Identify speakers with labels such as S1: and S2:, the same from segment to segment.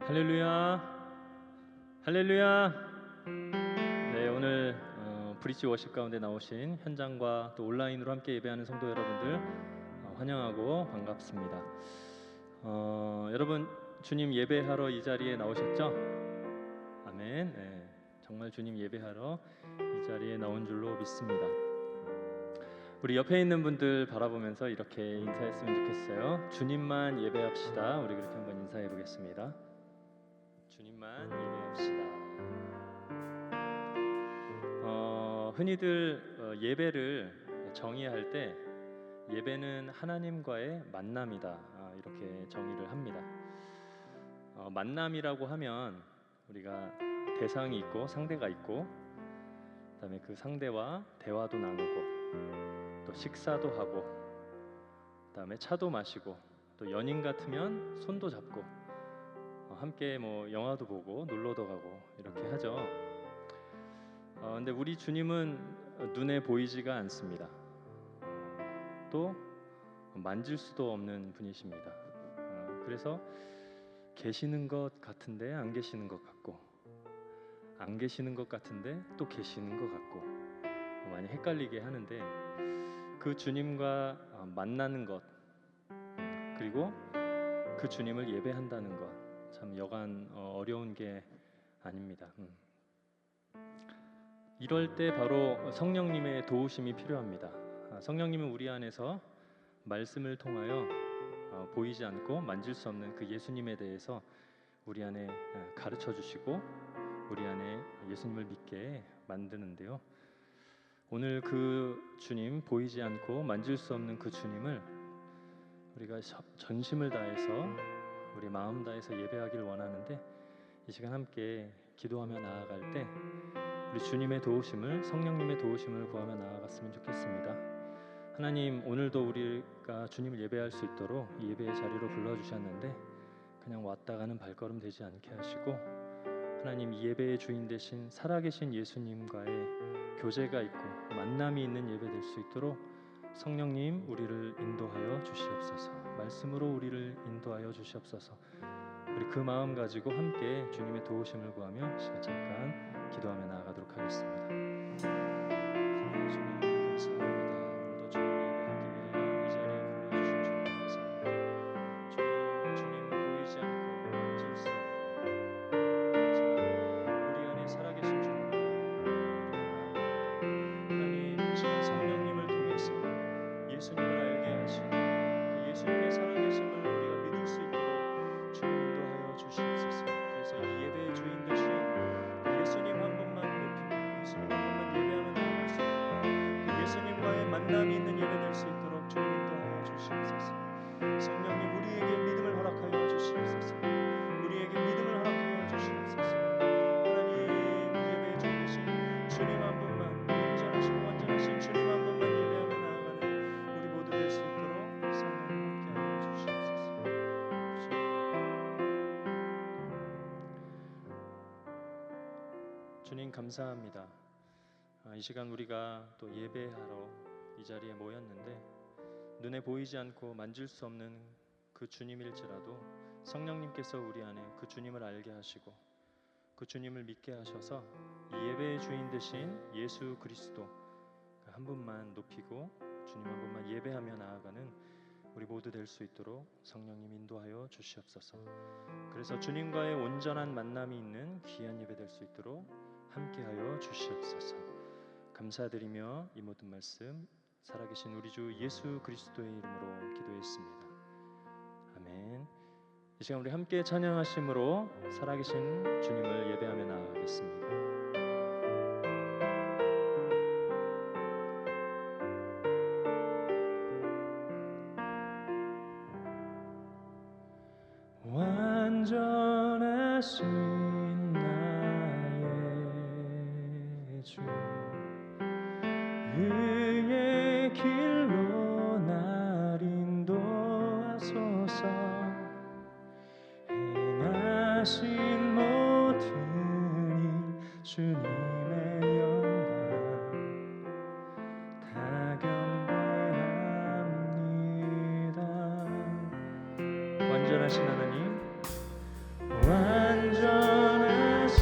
S1: 할렐루야, 할렐루야. 네, 오늘 브릿지 워십 가운데 나오신 현장과 또 온라인으로 함께 예배하는 성도 여러분들 환영하고 반갑습니다. 여러분, 주님 예배하러 이 자리에 나오셨죠? 아멘. 네, 정말 주님 예배하러 이 자리에 나온 줄로 믿습니다. 우리 옆에 있는 분들 바라보면서 이렇게 인사했으면 좋겠어요. 주님만 예배합시다. 우리 그렇게 한번 인사해 보겠습니다. 주님만 예배합시다. 흔히들 예배를 정의할 때 예배는 하나님과의 만남이다, 이렇게 정의를 합니다. 만남이라고 하면 우리가 대상이 있고 상대가 있고, 그다음에 그 상대와 대화도 나누고 또 식사도 하고, 그다음에 차도 마시고, 또 연인 같으면 손도 잡고 함께 뭐 영화도 보고 놀러도 가고 이렇게 하죠. 근데 우리 주님은 눈에 보이지가 않습니다. 또 만질 수도 없는 분이십니다. 그래서 계시는 것 같은데 안 계시는 것 같고, 안 계시는 것 같은데 또 계시는 것 같고, 많이 헷갈리게 하는데, 그 주님과 만나는 것, 그리고 그 주님을 예배한다는 것, 참 여간 어려운 게 아닙니다. 이럴 때 바로 성령님의 도우심이 필요합니다. 성령님은 우리 안에서 말씀을 통하여 보이지 않고 만질 수 없는 그 예수님에 대해서 우리 안에 가르쳐 주시고 우리 안에 예수님을 믿게 만드는데요. 오늘 그 주님, 보이지 않고 만질 수 없는 그 주님을 우리가 전심을 다해서 우리 마음 다해서 예배하길 원하는데, 이 시간 함께 기도하며 나아갈 때 우리 주님의 도우심을, 성령님의 도우심을 구하며 나아갔으면 좋겠습니다. 하나님, 오늘도 우리가 주님을 예배할 수 있도록 이 예배의 자리로 불러주셨는데 그냥 왔다 가는 발걸음 되지 않게 하시고, 하나님, 이 예배의 주인 되신 살아계신 예수님과의 교제가 있고 만남이 있는 예배 될 수 있도록 성령님 우리를 인도하여 주시옵소서. 말씀으로 우리를 인도하여 주시옵소서. 우리 그 마음 가지고 함께 주님의 도우심을 구하며 시간 잠깐 기도하며 나아가도록 하겠습니다. 주님 감사합니다. 오늘도 주님 예배하기 위하여 이 자리에 불러주신 주님 감사합니다. 주님 보이지 않고 만질 수 없고, 하지만 우리 안에 살아계신 주님을 하나님, 이 시간 성령님을 통해서 예수님을 알게 하시고 그 예수님의 살아계심을 우리가 믿을 수 있도록 주님 인도하여 주시옵소서. 그래서 이 예배의 주인 되신 그 예수님 한 분만 높이고 예수님 한 분만 예배하며 나아갈 수 있도록, 그 예수님과의 만남이 있는 예배 될 수 있도록 주님 인도하여 주시옵소서. 성령님, 우리에게 믿음을 허락하여 주시옵소서. 우리에게 믿음을 허락하여 주시옵소서. 하나님, 이 예배의 주인 되신 주님 한 분만, 온전하시고 완전하신 주님 한 분만 예배하며 나아가는 우리 모두 될 수 있도록 성령님 함께하여 주시옵소서. 주님 감사합니다. 이 시간 우리가 또 예배하러 이 자리에 모였는데, 눈에 보이지 않고 만질 수 없는 그 주님일지라도 성령님께서 우리 안에 그 주님을 알게 하시고 그 주님을 믿게 하셔서 이 예배의 주인 되신 예수 그리스도 한 분만 높이고 주님 한 분만 예배하며 나아가는 우리 모두 될 수 있도록 성령님 인도하여 주시옵소서. 그래서 주님과의 온전한 만남이 있는 귀한 예배 될 수 있도록 함께하여 주시옵소서. 감사드리며 이 모든 말씀 살아계신 우리 주 예수 그리스도의 이름으로 기도했습니다. 아멘. 이 시간 우리 함께 찬양하심으로 살아계신 주님을 예배하며 나아가겠습니다. 완전하신 나의 주, 의의 길로 날 인도하소서. 행하신 모든 일 주님의 영광 다 경배합니다. 완전하신 하나님,
S2: 완전하신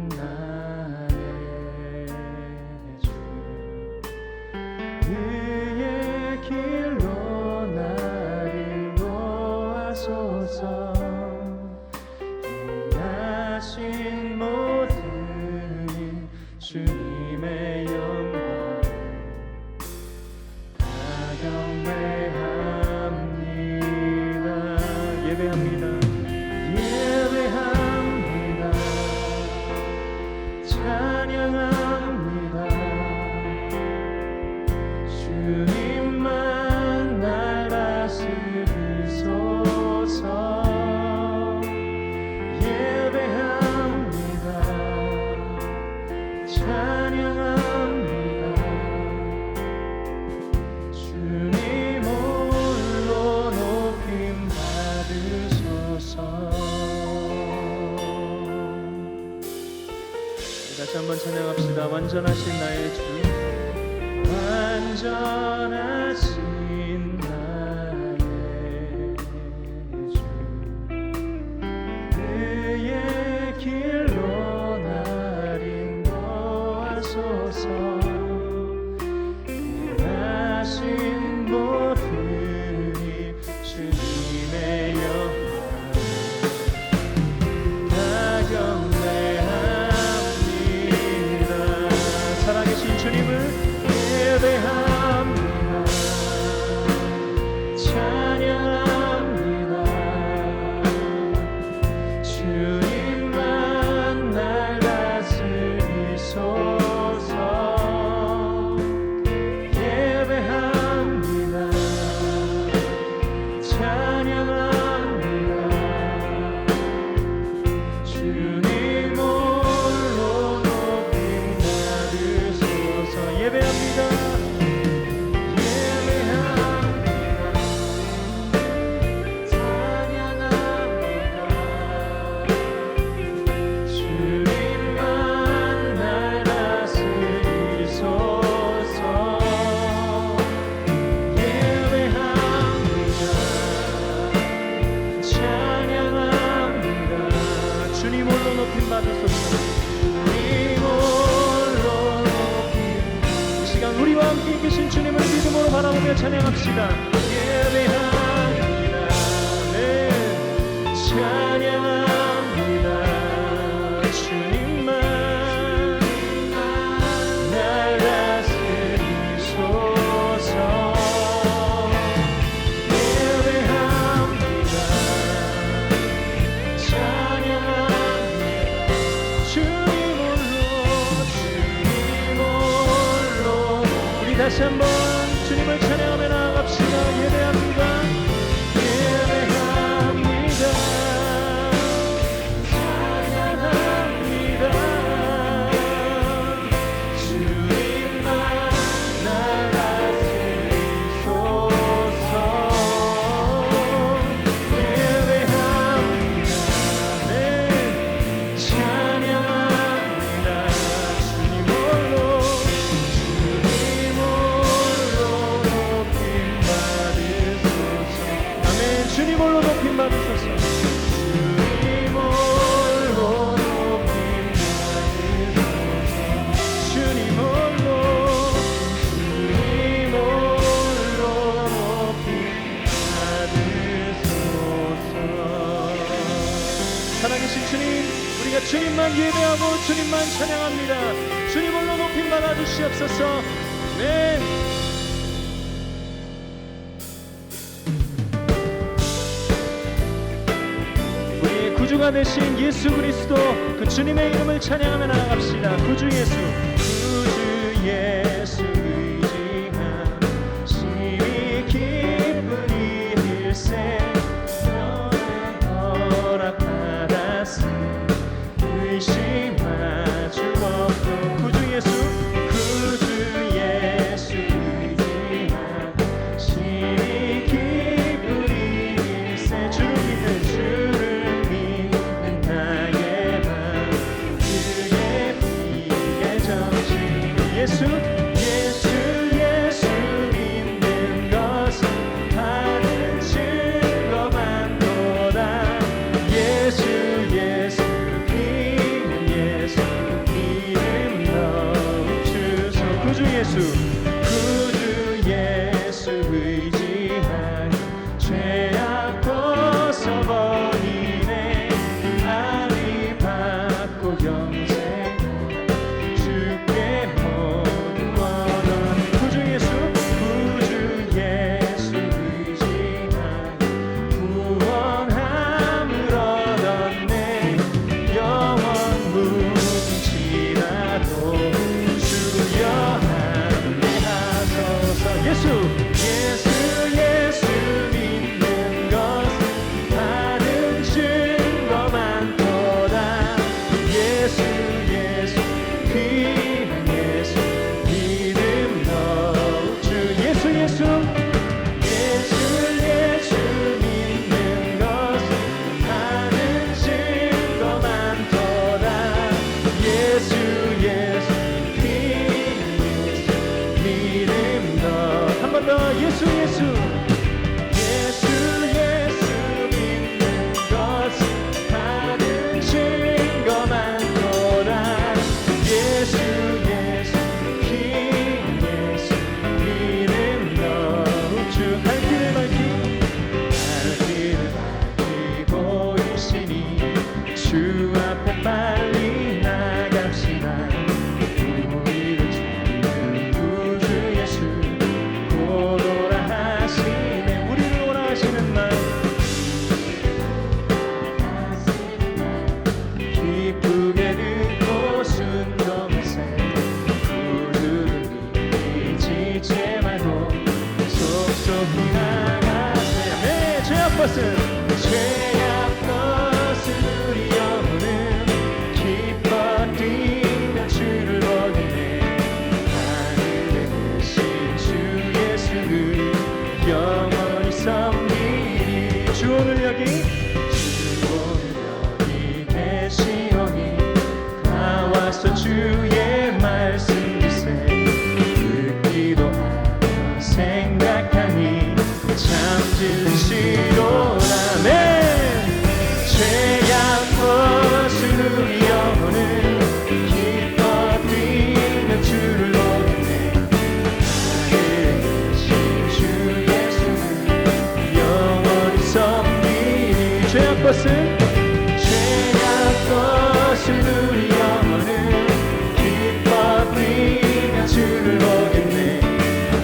S2: 나의 주 그의 길로 나를 인도하소서 행하신 모든 일 주님의 영광 다 경배합니다. 예배합니다. 예배합니다. 찬양합니다. 주님만 날 다스리소서. 예배합니다. 찬양합니다. 주님 홀로 높임 받으소서. 다시 한번 찬양합시다. 완전하신 나의 주 완전하신 나의 주 그의 길로 날 인도하소서 행하신 모든 일 주님의 영광 다 경배합니다. 살아계신 주님을 예배합니다. 찬양합니다. 주님만 날 다스리소서. 예배합니다. 찬양합니다. 주님 홀로 높임 받으소서. 예배합니다. 우리와 함께 계신 주님을 믿음으로 바라보며 찬양합시다. 예배합니다. 네. 찬양합니다. 주님만 날 다스리소서. 예배합니다. 찬양합니다. 주님 홀로 우리 다시 한번 주님을 찬양하며 나아갑시다. 예배합니다. 예배합니다. 찬양합니다. 주님만 날 다스리소서. 예배합니다. 네. 찬양합니다. 주님 홀로 주님 홀로 높임 받으소서. 주님 홀로 높임 받으소서. 주님 홀로 높임 받으소서. 살아계신 주님, 우리가 주님만 예배하고 주님만 찬양합니다. 주님 홀로 높임 받아주시옵소서. 네. 구주가 되신 예수 그리스도 그 주님의 이름을 찬양하며 나아갑시다. 구주 예수, 구주 예수 의지한 심히 기쁜 이 일세 너의 허락받았으 의심할 줄 없고. 구주 예수, 구주 예수 의지한 심히 기쁜 이 일세 주를 믿는 주를 예수 주 오늘 여기
S3: 계시오니 나와서 주의 말씀 주세 듣기도 하며 생각하니 참 진실로라네 죄악 벗은 우리 영혼은 기뻐 뛰며 주를 보겠네 하늘에 계신 주 예수는 영원히 섬기니 죄악 벗은 우리 영혼은 기뻐 뛰며 주를 보겠네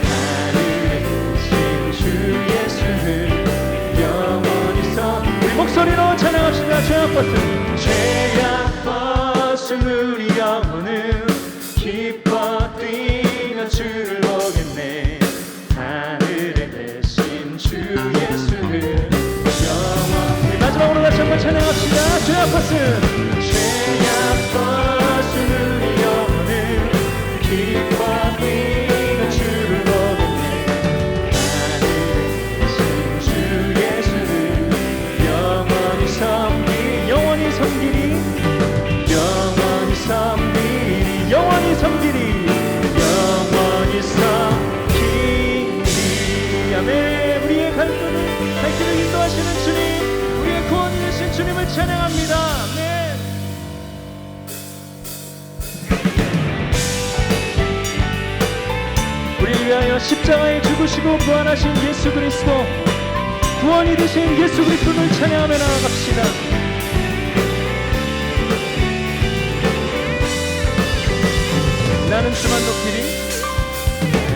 S3: 하늘에 계신 주 예수는 영원히 섬기니 우리 목소리로 찬양합시다. 죄악 벗은 우리 영혼은 기뻐 뛰며 주를 보겠네 하늘에 계신 주 예수는 영원히 마지막으로 다시 한번 찬양합시다. 죄악 벗은 우리 영혼은 기뻐 뛰며 주를 보겠네 하늘에 계신 주 예수는 영원히 섬기리 영원히 섬기리 영원히 섬기리 영원히 섬기리 영원히 섬기리 아멘. 우리의 갈 길을 인도하시는 주님 우리의 구원이 되신 주님을 찬양합니다. 아멘. 우리를 위하여 십자가에 죽으시고 부활하신 예수 그리스도 구원이 되신 예수 그리스도를 찬양하며 나아갑시다. 나는 주만 높이리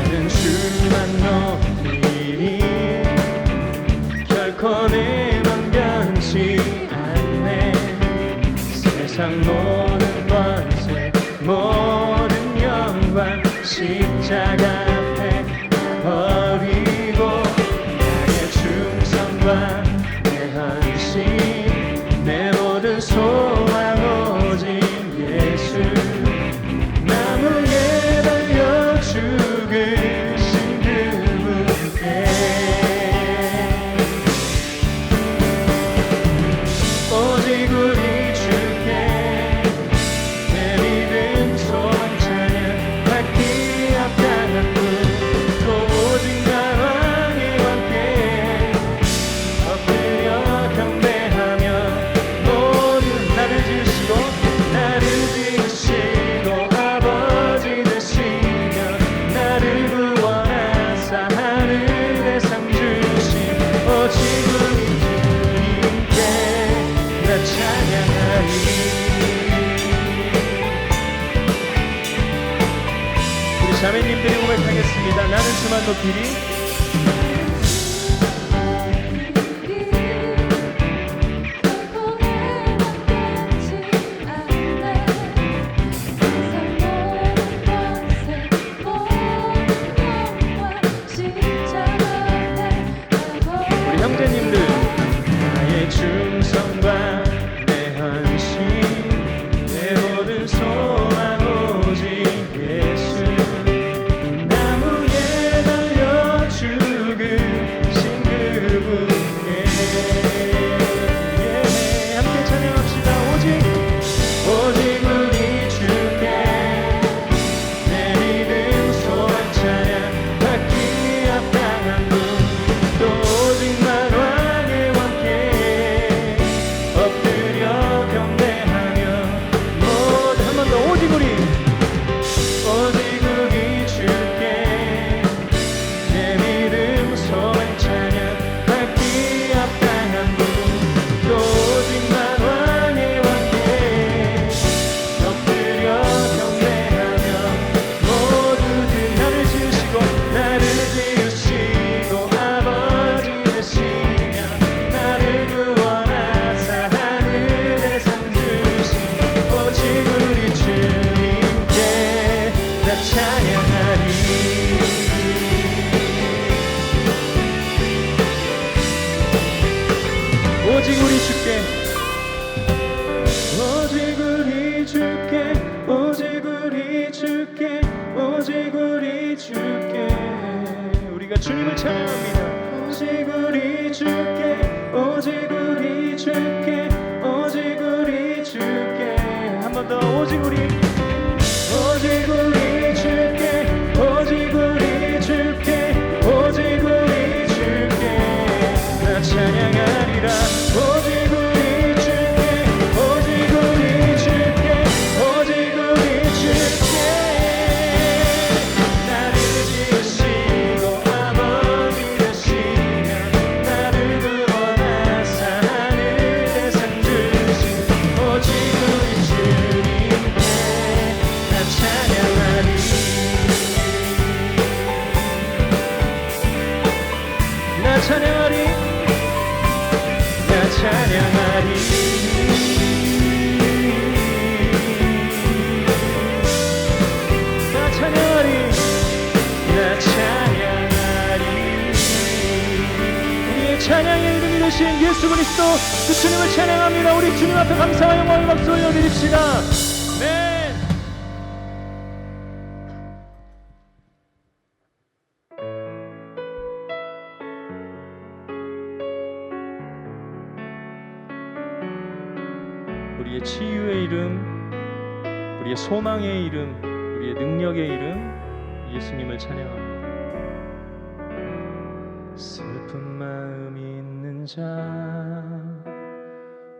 S3: 나는 주만 높이리 결코 내 맘 변치 않네 세상 모든 권세 모든 영광 십자가 버리고 나의 충성과 내 헌신 내 모든 소망 오직 예수 나무에 달려 죽으신 그분께 오직 우리 주께 내 믿음 소망 찬양 받기 합당한 분 자매님들이 고백하겠습니다. 나는 주만 높이리 우리 형제님들 나의 충성과 내 헌신 내 모든 소망 오직 예수 나무에 달려 죽으신 그분께 함께 찬양합시다. 오직 우리 주께 내 믿음 소망 찬양 받기 합당한 분 또 오직 만왕의 왕께 엎드려 경배하며 모두 한 번 더 오직 우리 주께 내 믿음 소망 찬양 받기 합당한 분 또 오직 만왕의 왕께 엎드려 경배하며 모두들 나를 지으시고 아버지 되시며 나를 구원하사 하늘에 상 주신 오직 우리 주님께 나 찬양하리. 오직 우리 주께 오직 우리 주께 오직 우리 주께 오직 우리 주께 우리가 주님을 찬양합니다. 오직 우리 주께 오직 우리 주께 오직 우리 주께 한 번 더 오직 우리 주께 오직 우리 주께 오직 우리 주께 나 찬양하리라 오직 우리 주께 오직 우리 주께 오직 우리 주께 나를 지으시고 아버지 되시며 나를 구원하사 하늘에 상 주신 오직 우리 주님께 나 찬양하리 나 찬양하리 나 찬양하리 나 찬양하리 나 찬양하리 우리의 찬양의 이름이 되신 예수 그리스도 그 주님을 찬양합니다. 우리 주님 앞에 감사와 영광의 박수 올려드립시다. 네. 우리의 치유의 이름, 우리의 소망의 이름, 우리의 능력의 이름 예수님을 찬양합니다. 슬픈 마음이 있는 자,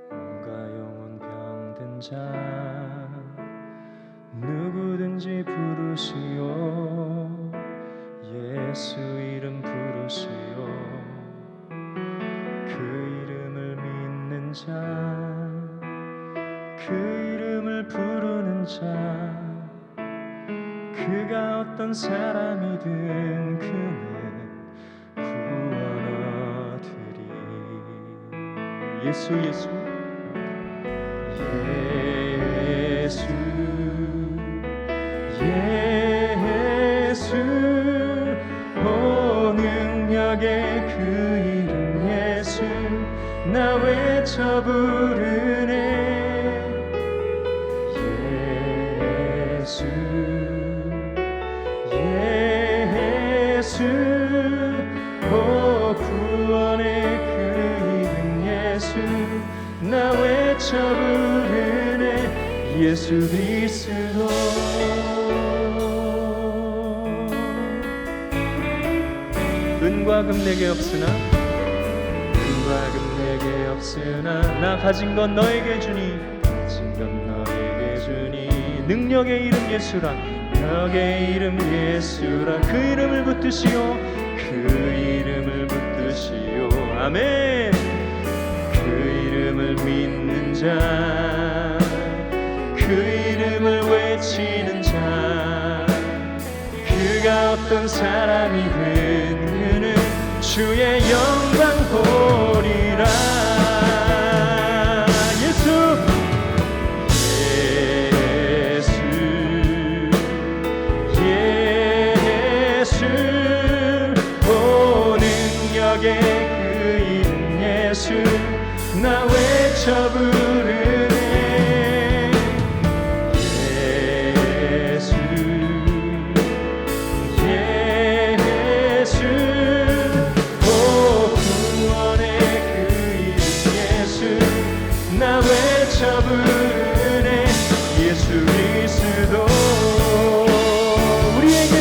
S3: 몸과 영혼 병든 자, 누구든지 부르시오. 예수 이름 부르시오. 그 이름을 믿는 자, 그 이름을 부르는 자, 그가 어떤 사람이든 그는 구원 얻으리. 예수 예수 예수 예수 오 능력의 그 이름 예수 나 외쳐 부르네. 예수 예수 오 구원의 그 이름 예수 나 외쳐 부르네. 예수 그리스도 은과 금 내게 없으나 은과 금 내게 없으나 나 가진 건 너에게 주니 가진 건 너에게 주니 능력의 이름 예수라 능력의 이름 예수라 그 이름을 붙드시오 그 이름을 붙드시오 아멘. 그 이름을 믿는 자 그 이름을 외치는 자 그가 어떤 사람이든 그는 주의 영광 보리라. 예수 예수 오 능력의 그 이름 예수 나 외쳐 부르네. 예수 예수 오 구원의 그 이름 예수 나 외쳐 부르네. 예수 그리스도 우리에게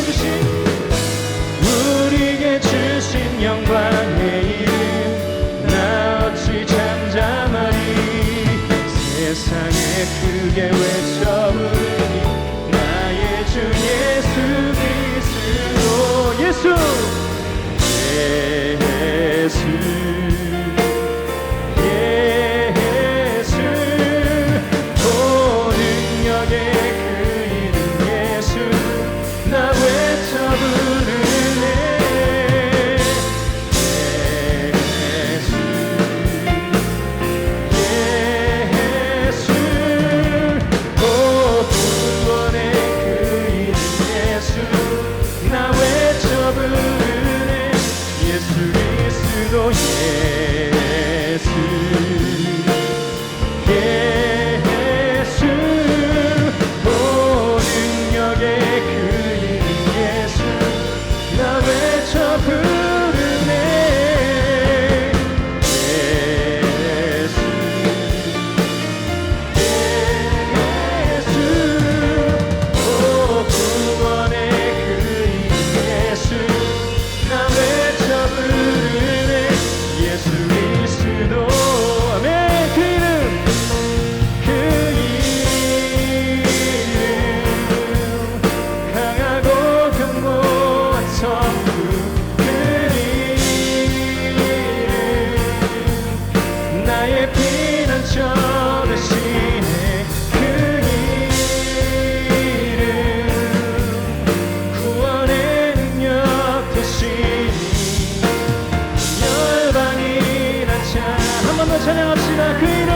S3: 주신 영광의 이름 나 어찌 잠잠하리. 세상에 크게 외쳐 부르니 나의 주 예수 그리스도. 예수 예수 예수 나의 피난처 되시네. 그 이름 구원의 능력 되시니 열방이 다 찬양. 한 번 더 찬양합시다. 그 이름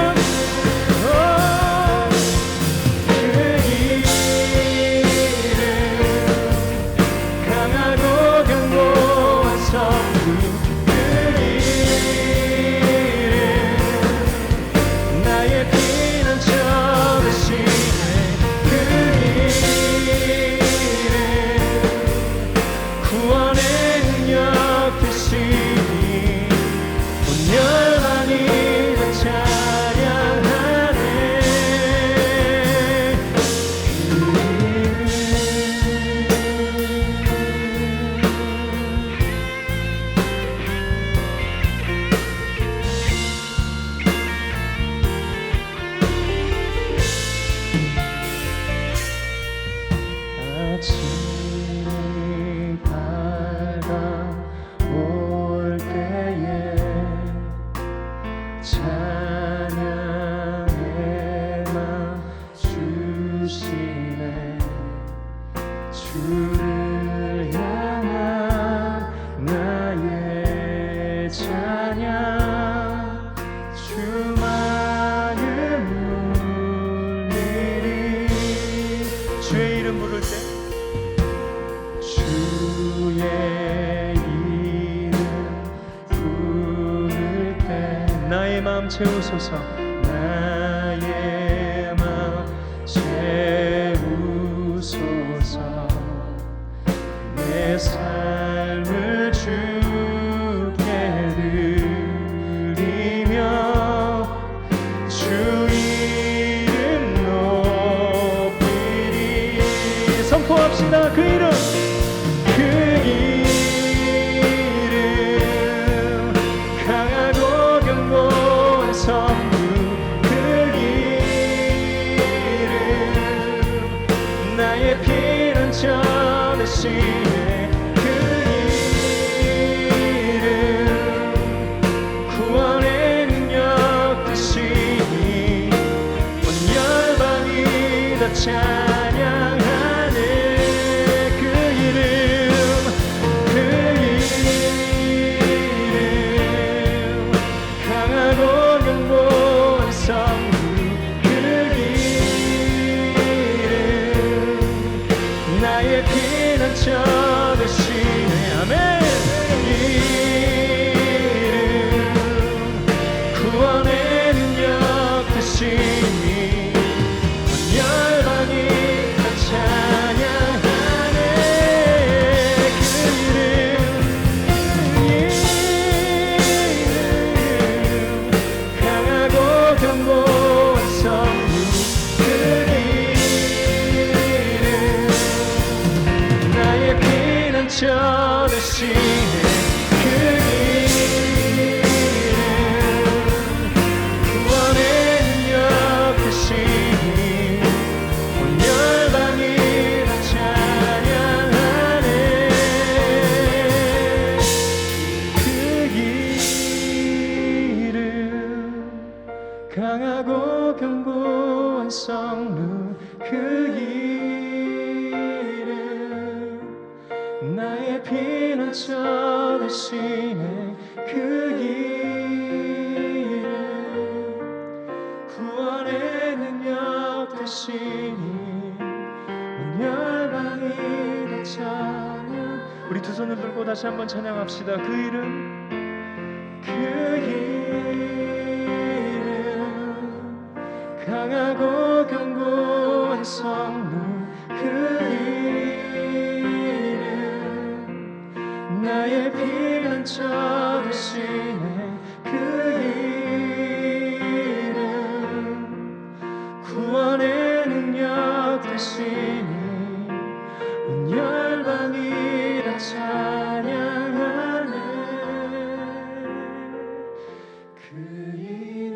S3: 주를 향한 나의 찬양 주만은 울리리. 주의 이름 부를 때 주의 이름 부를 때 나의 마음 채우소서. 나의 마음 채우소서. 내 삶을 주께 드리며 주 이름 높이리. 선포합시다. 그 이름 그 이름 강하고 견고한 성부 그 이름 나의 피난처 되시네. 찬양하네. 그 이름 그 이름 강하고 견고한 성부 그 이름 나의 피난처 되시네. 아멘. 이름 구원의 능력 되시니 열방이 다 찬양하네. 그 이름 강하고 견고한 성부 그 이름 나의 피난처 되시네. 그 이름 구원의 능력 되시니 강하고 견고한 성문 그 이름 나의 피난처 되시네. 그 이름 구원의 능력 되시니 온 열방이 다 찬양. 우리 두 손을 들고 다시 한번 찬양합시다. 그 이름 그 이름 강하고 견고한 성문 그 이름 나의 피난처 되시네. 그 이름 구원의 능력 되시니 온 열방이 다 찬양하네. 그 이름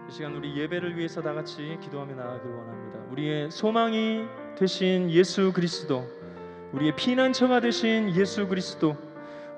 S3: 이 시간 우리 예배를 위해서 다 같이 기도하며 나아가길 원합니다. 우리의 소망이 되신 예수 그리스도, 우리의 피난처가 되신 예수 그리스도,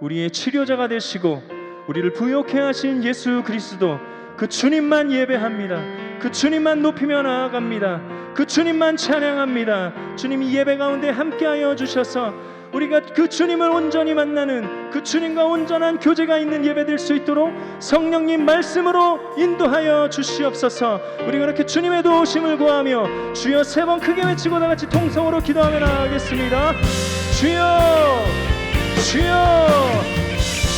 S3: 우리의 치료자가 되시고 우리를 부욕해 하신 예수 그리스도, 그 주님만 예배합니다. 그 주님만 높이며 나아갑니다. 그 주님만 찬양합니다. 주님이 예배 가운데 함께하여 주셔서 우리가 그 주님을 온전히 만나는, 그 주님과 온전한 교제가 있는 예배 될 수 있도록 성령님 말씀으로 인도하여 주시옵소서. 우리가 이렇게 주님의 도우심을 구하며 주여 3번 크게 외치고 다 같이 통성으로 기도하며 나아가겠습니다. 주여, 주여,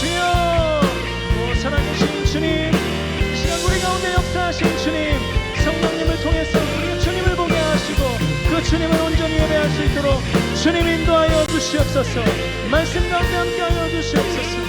S3: 주여. 사랑하신 주님, 이 시간 우리 가운데 역사하신 주님, 성령님을 통해서 우리가 주님을 보게 하시고 그 주님을 온전히 예배할 수 있도록 주님 인도하여 주시옵소서. 말씀 가운데 함께하여 주시옵소서.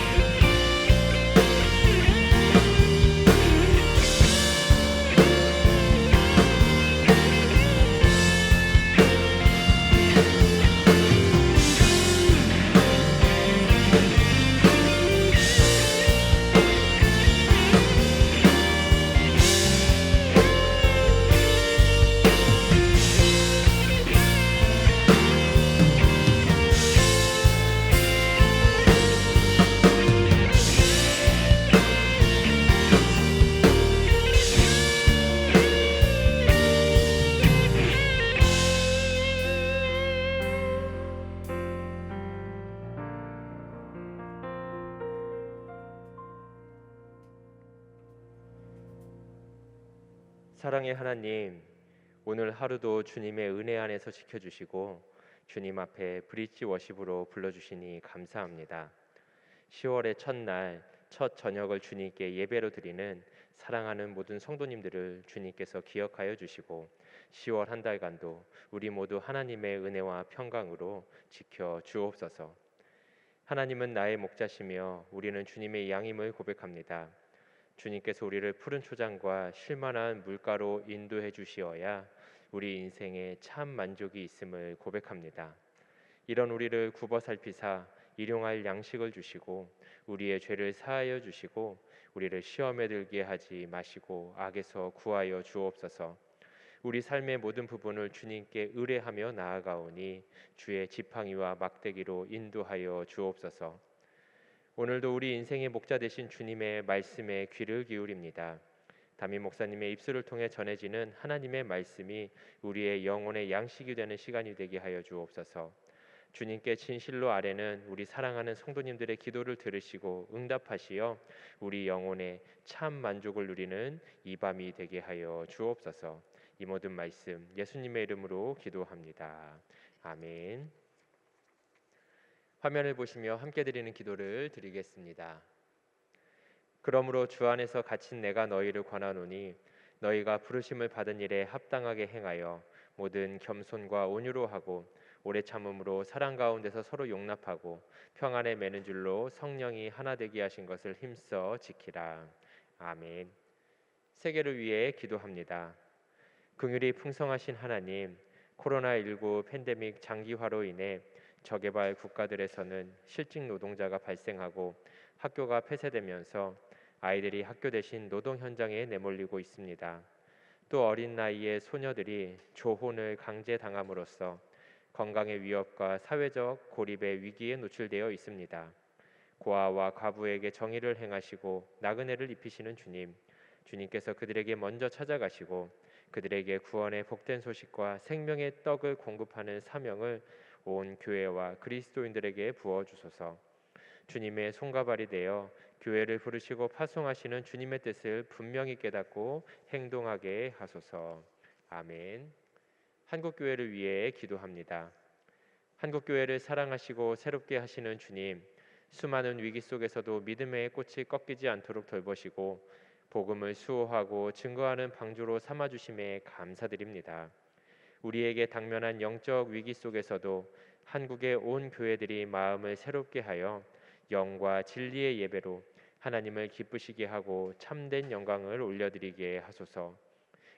S4: 사랑의 하나님, 오늘 하루도 주님의 은혜 안에서 지켜주시고 주님 앞에 브릿지 워십으로 불러주시니 감사합니다. 10월의 첫날, 첫 저녁을 주님께 예배로 드리는 사랑하는 모든 성도님들을 주님께서 기억하여 주시고 10월 한 달간도 우리 모두 하나님의 은혜와 평강으로 지켜 주옵소서. 하나님은 나의 목자시며 우리는 주님의 양임을 고백합니다. 주님께서 우리를 푸른 초장과 쉴만한 물가로 인도해 주시어야 우리 인생에 참 만족이 있음을 고백합니다. 이런 우리를 굽어 살피사 일용할 양식을 주시고 우리의 죄를 사하여 주시고 우리를 시험에 들게 하지 마시고 악에서 구하여 주옵소서. 우리 삶의 모든 부분을 주님께 의뢰하며 나아가오니 주의 지팡이와 막대기로 인도하여 주옵소서. 오늘도 우리 인생의 목자 되신 주님의 말씀에 귀를 기울입니다. 담임 목사님의 입술을 통해 전해지는 하나님의 말씀이 우리의 영혼의 양식이 되는 시간이 되게 하여 주옵소서. 주님께 진실로 아뢰는 우리 사랑하는 성도님들의 기도를 들으시고 응답하시어 우리 영혼의 참 만족을 누리는 이 밤이 되게 하여 주옵소서. 이 모든 말씀 예수님의 이름으로 기도합니다. 아멘. 화면을 보시며 함께 드리는 기도를 드리겠습니다. 그러므로 주 안에서 갇힌 내가 너희를 권하노니 너희가 부르심을 받은 일에 합당하게 행하여 모든 겸손과 온유로 하고 오래 참음으로 사랑 가운데서 서로 용납하고 평안에 매는 줄로 성령이 하나 되게 하신 것을 힘써 지키라. 아멘. 세계를 위해 기도합니다. 긍휼이 풍성하신 하나님, 코로나19 팬데믹 장기화로 인해 저개발 국가들에서는 실직 노동자가 발생하고 학교가 폐쇄되면서 아이들이 학교 대신 노동 현장에 내몰리고 있습니다. 또 어린 나이에 소녀들이 조혼을 강제당함으로써 건강의 위협과 사회적 고립의 위기에 노출되어 있습니다. 고아와 과부에게 정의를 행하시고 나그네를 입히시는 주님, 주님께서 그들에게 먼저 찾아가시고 그들에게 구원의 복된 소식과 생명의 떡을 공급하는 사명을 온 교회와 그리스도인들에게 부어주소서. 주님의 손과 발이 되어 교회를 부르시고 파송하시는 주님의 뜻을 분명히 깨닫고 행동하게 하소서. 아멘. 한국교회를 위해 기도합니다. 한국교회를 사랑하시고 새롭게 하시는 주님, 수많은 위기 속에서도 믿음의 꽃이 꺾이지 않도록 돌보시고 복음을 수호하고 증거하는 방주로 삼아주심에 감사드립니다. 우리에게 당면한 영적 위기 속에서도 한국의 온 교회들이 마음을 새롭게 하여 영과 진리의 예배로 하나님을 기쁘시게 하고 참된 영광을 올려드리게 하소서.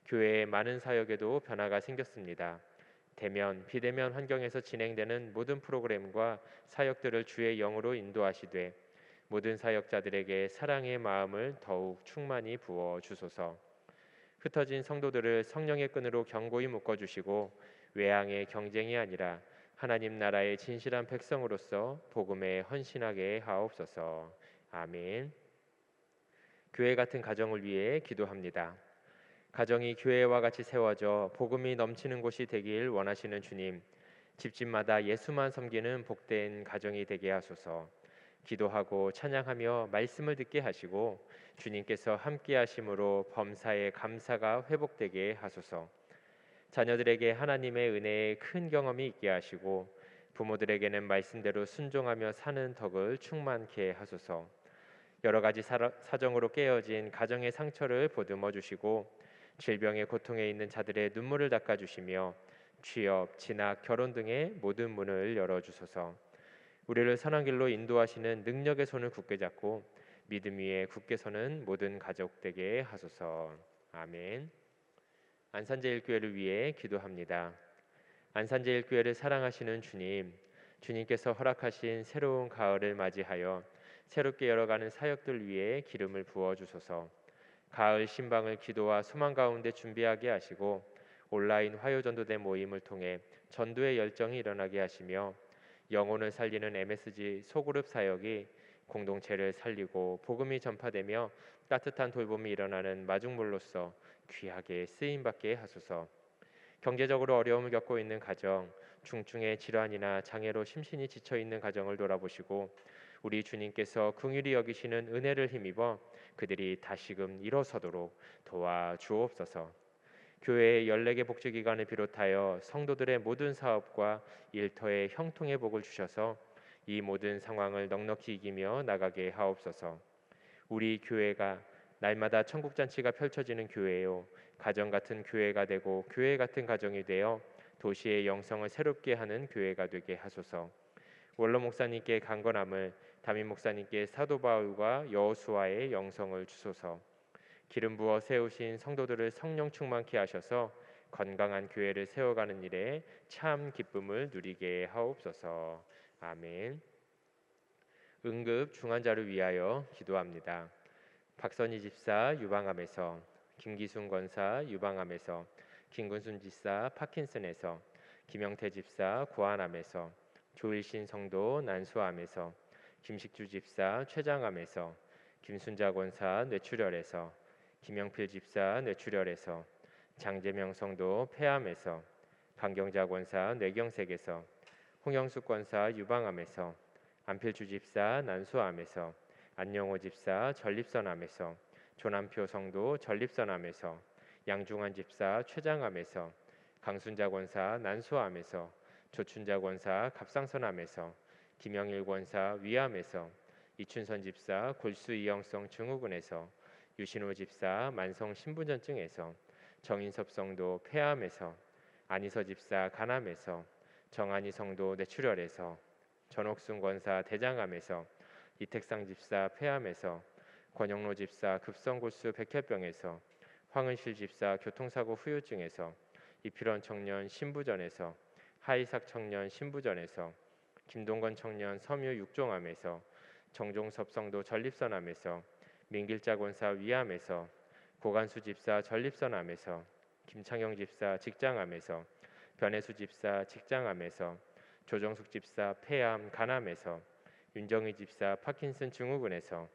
S4: 교회의 많은 사역에도 변화가 생겼습니다. 대면, 비대면 환경에서 진행되는 모든 프로그램과 사역들을 주의 영으로 인도하시되 모든 사역자들에게 사랑의 마음을 더욱 충만히 부어 주소서. 흩어진 성도들을 성령의 끈으로 견고히 묶어주시고 외양의 경쟁이 아니라 하나님 나라의 진실한 백성으로서 복음에 헌신하게 하옵소서. 아멘. 교회 같은 가정을 위해 기도합니다. 가정이 교회와 같이 세워져 복음이 넘치는 곳이 되길 원하시는 주님, 집집마다 예수만 섬기는 복된 가정이 되게 하소서. 기도하고 찬양하며 말씀을 듣게 하시고 주님께서 함께 하심으로 범사의 감사가 회복되게 하소서. 자녀들에게 하나님의 은혜의 큰 경험이 있게 하시고 부모들에게는 말씀대로 순종하며 사는 덕을 충만케 하소서. 여러 가지 사정으로 깨어진 가정의 상처를 보듬어 주시고 질병의 고통에 있는 자들의 눈물을 닦아 주시며 취업, 진학, 결혼 등의 모든 문을 열어 주소서. 우리를 선한 길로 인도하시는 능력의 손을 굳게 잡고 믿음 위에 굳게 서는 모든 가족 되게 하소서. 아멘. 안산제일교회를 위해 기도합니다. 안산제일교회를 사랑하시는 주님, 주님께서 허락하신 새로운 가을을 맞이하여 새롭게 열어가는 사역들 위해 기름을 부어 주소서. 가을 신방을 기도와 소망 가운데 준비하게 하시고 온라인 화요전도대 모임을 통해 전도의 열정이 일어나게 하시며 영혼을 살리는 MSG 소그룹 사역이 공동체를 살리고 복음이 전파되며 따뜻한 돌봄이 일어나는 마중물로서 귀하게 쓰임받게 하소서. 경제적으로 어려움을 겪고 있는 가정, 중증의 질환이나 장애로 심신이 지쳐있는 가정을 돌아보시고 우리 주님께서 긍휼히 여기시는 은혜를 힘입어 그들이 다시금 일어서도록 도와주옵소서. 교회의 14개 복지기관을 비롯하여 성도들의 모든 사업과 일터에 형통의 복을 주셔서 이 모든 상황을 넉넉히 이기며 나가게 하옵소서. 우리 교회가 날마다 천국잔치가 펼쳐지는 교회요, 가정 같은 교회가 되고 교회 같은 가정이 되어 도시의 영성을 새롭게 하는 교회가 되게 하소서. 원로 목사님께 강건함을, 담임 목사님께 사도 바울과 여호수아의 영성을 주소서. 기름 부어 세우신 성도들을 성령 충만케 하셔서 건강한 교회를 세워가는 일에 참 기쁨을 누리게 하옵소서. 아멘. 응급 중환자를 위하여 기도합니다. 박선희 집사 유방암에서, 김기순 권사 유방암에서, 김근순 집사 파킨슨에서, 김영태 집사 고환암에서, 조일신 성도 난수암에서, 김식주 집사 췌장암에서, 김순자 권사 뇌출혈에서, 김영필 집사 뇌출혈에서, 장재명 성도 폐암에서, 강경자 권사 뇌경색에서, 홍영숙 권사 유방암에서, 안필주 집사 난수암에서, 안영호 집사 전립선암에서, 조남표 성도 전립선암에서, 양중환 집사 췌장암에서, 강순자 권사 난수암에서, 조춘자 권사 갑상선암에서, 김영일 권사 위암에서, 이춘선 집사 골수 이형성 증후군에서, 유신호 집사 만성 신부전증에서, 정인섭 성도 폐암에서, 안희서 집사 간암에서, 정한희 성도 뇌출혈에서, 전옥순 권사 대장암에서, 이택상 집사 폐암에서, 권영로 집사 급성골수 백혈병에서, 황은실 집사 교통사고 후유증에서, 이필원 청년 신부전에서, 하이삭 청년 신부전에서, 김동건 청년 섬유 육종암에서, 정종섭 성도 전립선암에서, 민길자 권사 위암에서, 고간수 집사 전립선암에서, 김창영 집사 직장암에서, 변혜수 집사 직장암에서, 조정숙 집사 폐암 간암에서, 윤정희 집사 파킨슨 증후군에서,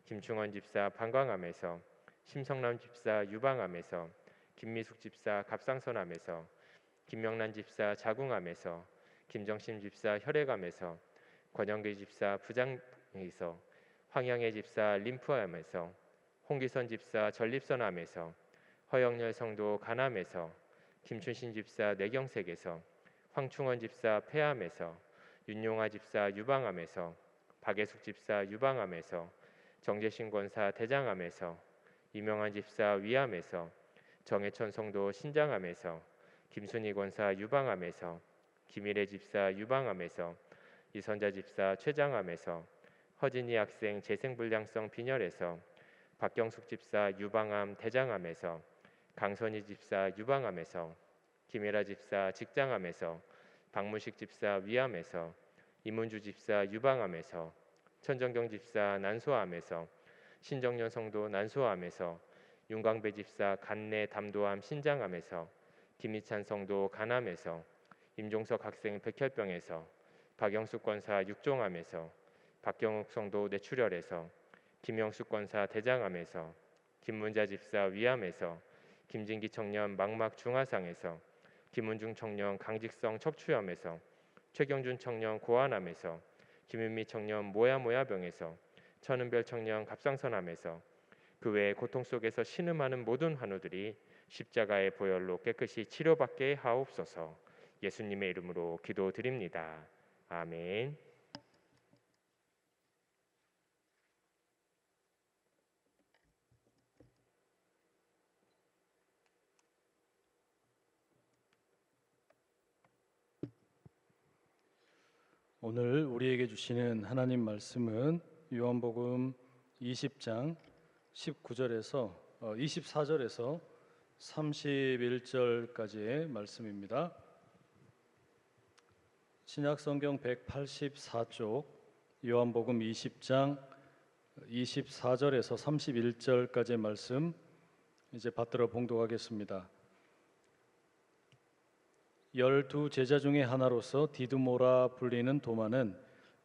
S4: 김충원 집사 방광암에서, 심성남 집사 유방암에서, 김미숙 집사 갑상선암에서, 김명란 집사 자궁암에서, 김정심 집사 혈액암에서, 권영기 집사 부장에서, 황영애 집사 림프암에서, 홍기선 집사 전립선암에서, 허영렬 성도 간암에서, 김춘신 집사 뇌경색에서, 황충원 집사 폐암에서, 윤용아 집사 유방암에서, 박예숙 집사 유방암에서, 정재신 권사 대장암에서, 이명환 집사 위암에서, 정해천 성도 신장암에서, 김순희 권사 유방암에서, 김일혜 집사 유방암에서, 이선자 집사 췌장암에서, 허진희 학생 재생불량성 빈혈에서, 박경숙 집사 유방암 대장암에서, 강선희 집사 유방암에서, 김혜라 집사 직장암에서, 박무식 집사 위암에서, 이문주 집사 유방암에서, 천정경 집사 난소암에서, 신정년 성도 난소암에서, 윤광배 집사 간내 담도암 신장암에서, 김희찬 성도 간암에서, 임종석 학생 백혈병에서, 박영숙 권사 육종암에서, 박경욱 성도 뇌출혈에서, 김영숙 권사 대장암에서, 김문자 집사 위암에서, 김진기 청년 망막 중화상에서, 김은중 청년 강직성 척추염에서, 최경준 청년 고환암에서, 김윤미 청년 모야모야병에서, 천은별 청년 갑상선암에서, 그 외에 고통 속에서 신음하는 모든 환우들이 십자가의 보혈로 깨끗이 치료받게 하옵소서. 예수님의 이름으로 기도드립니다. 아멘.
S3: 오늘 우리에게 주시는 하나님 말씀은 요한복음 20장 19절에서 24절에서 31절까지의 말씀입니다. 신약성경 184쪽 요한복음 20장 24절에서 31절까지의 말씀 이제 받들어 봉독하겠습니다. 12 제자 중에 하나로서 디두모라 불리는 도마는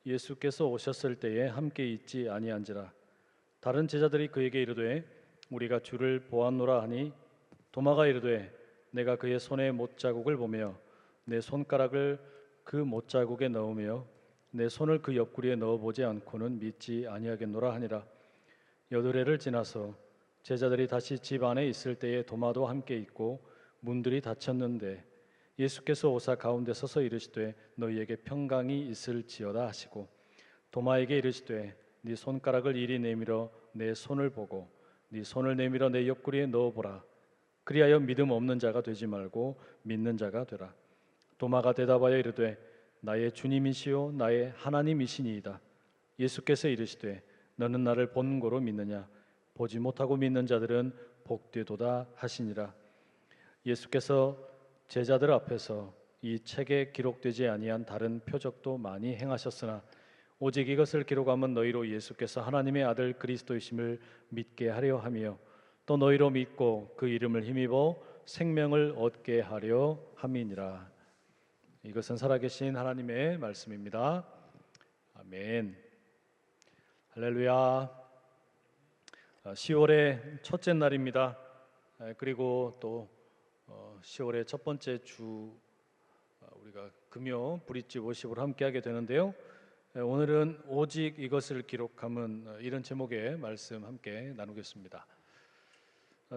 S3: 예수께서 오셨을 때에 함께 있지 아니한지라. 다른 제자들이 그에게 이르되 우리가 주를 보았노라 하니 도마가 이르되 내가 그의 손에 못자국을 보며 내 손가락을 그 못자국에 넣으며 내 손을 그 옆구리에 넣어보지 않고는 믿지 아니하겠노라 하니라. 여드레를 지나서 제자들이 다시 집 안에 있을 때에 도마도 함께 있고 문들이 닫혔는데 예수께서 오사 가운데 서서 이르시되 너희에게 평강이 있을지어다 하시고 도마에게 이르시되 네 손가락을 이리 내밀어 내 손을 보고 네 손을 내밀어 내 옆구리에 넣어보라. 그리하여 믿음 없는 자가 되지 말고 믿는 자가 되라. 도마가 대답하여 이르되 나의 주님이시요 나의 하나님이시니이다. 예수께서 이르시되 너는 나를 본 고로 믿느냐. 보지 못하고 믿는 자들은 복되도다 하시니라. 예수께서 제자들 앞에서 이 책에 기록되지 아니한 다른 표적도 많이 행하셨으나 오직 이것을 기록하면 너희로 예수께서 하나님의 아들 그리스도이심을 믿게 하려 하며 또 너희로 믿고 그 이름을 힘입어 생명을 얻게 하려 함이니라. 이것은 살아계신 하나님의 말씀입니다. 아멘. 할렐루야. 10월의 첫째 날입니다. 그리고 또 10월의 첫 번째 주 우리가 금요 브릿지 워십을 함께 하게 되는데요. 오늘은 오직 이것을 기록함은 이런 제목의 말씀 함께 나누겠습니다.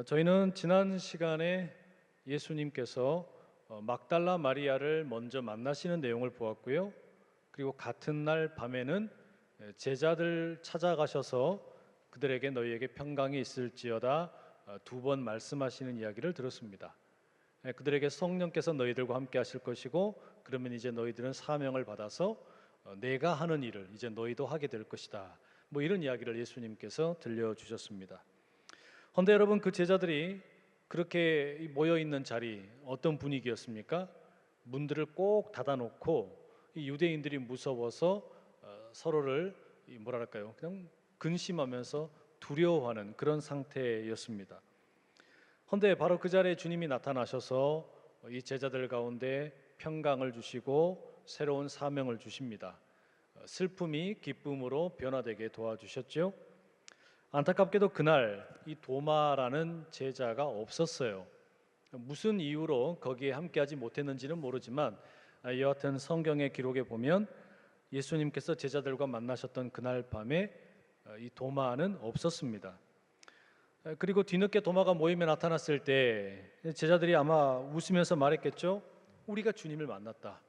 S3: 저희는 지난 시간에 예수님께서 막달라 마리아를 먼저 만나시는 내용을 보았고요. 그리고 같은 날 밤에는 제자들 찾아가셔서 그들에게 너희에게 평강이 있을지어다 두 번 말씀하시는 이야기를 들었습니다. 그들에게 성령께서 너희들과 함께 하실 것이고 그러면 이제 너희들은 사명을 받아서 내가 하는 일을 이제 너희도 하게 될 것이다. 뭐 이런 이야기를 예수님께서 들려주셨습니다. 그런데 여러분 그 제자들이 그렇게 모여있는 자리 어떤 분위기였습니까? 문들을 꼭 닫아놓고 이 유대인들이 무서워서 서로를 뭐랄까요? 그냥 근심하면서 두려워하는 그런 상태였습니다. 그런데 바로 그 자리에 주님이 나타나셔서 이 제자들 가운데 평강을 주시고 새로운 사명을 주십니다. 슬픔이 기쁨으로 변화되게 도와주셨죠. 안타깝게도 그날 이 도마라는 제자가 없었어요. 무슨 이유로 거기에 함께하지 못했는지는 모르지만 여하튼 성경의 기록에 보면 예수님께서 제자들과 만나셨던 그날 밤에 이 도마는 없었습니다. 그리고 뒤늦게 도마가 모임에 나타났을 때 제자들이 아마 웃으면서 말했겠죠. 우리가 주님을 만났다.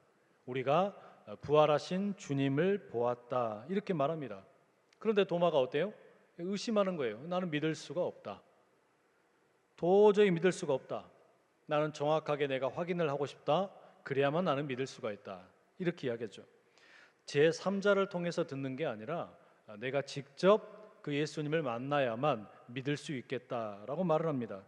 S3: 우리가 부활하신 주님을 보았다. 이렇게 말합니다. 그런데 도마가 어때요? 의심하는 거예요. 나는 믿을 수가 없다. 도저히 믿을 수가 없다. 나는 정확하게 내가 확인을 하고 싶다. 그래야만 나는 믿을 수가 있다. 이렇게 이야기하죠. 제3자를 통해서 듣는 게 아니라 내가 직접 그 예수님을 만나야만 믿을 수 있겠다라고 말을 합니다.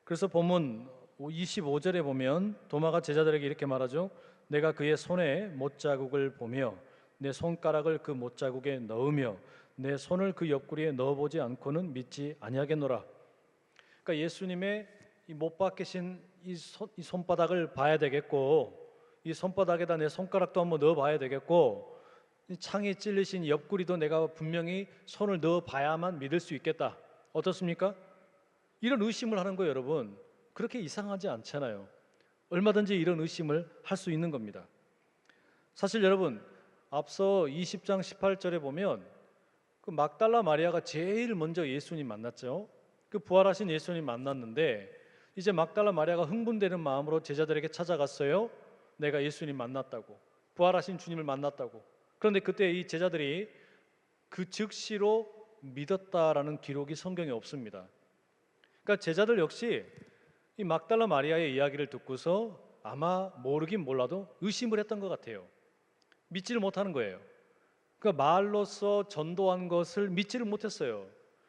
S3: 그래서 본문 25절에 보면 도마가 제자들에게 이렇게 말하죠. 내가 그의 손에 못자국을 보며 내 손가락을 그 못자국에 넣으며 내 손을 그 옆구리에 넣어보지 않고는 믿지 아니하겠노라. 그러니까 예수님의 이 못 박히신 이 손바닥을 봐야 되겠고, 이 손바닥에다 내 손가락도 한번 넣어 봐야 되겠고, 이 창에 찔리신 옆구리도 내가 분명히 손을 넣어 봐야만 믿을 수 있겠다. 어떻습니까? 이런 의심을 하는 거예요, 여러분. 그렇게 이상하지 않잖아요. 얼마든지 이런 의심을 할 수 있는 겁니다. 사실 여러분, 앞서 20장 18절에 보면 그 막달라 마리아가 제일 먼저 예수님 만났죠. 그 부활하신 예수님 만났는데 이제 막달라 마리아가 흥분되는 마음으로 제자들에게 찾아갔어요. 내가 예수님 만났다고, 부활하신 주님을 만났다고. 그런데 그때 이 제자들이 그 즉시로 믿었다라는 기록이 성경에 없습니다. 그러니까 제자들 역시 이 막달라 마리아의 이야기를 듣고서 아마 모르긴 몰라도 의심을 했던 것 같아요. 믿지를 못하는 거예요. 그러니까 말로써 전도한 것을 믿지를 못했어요.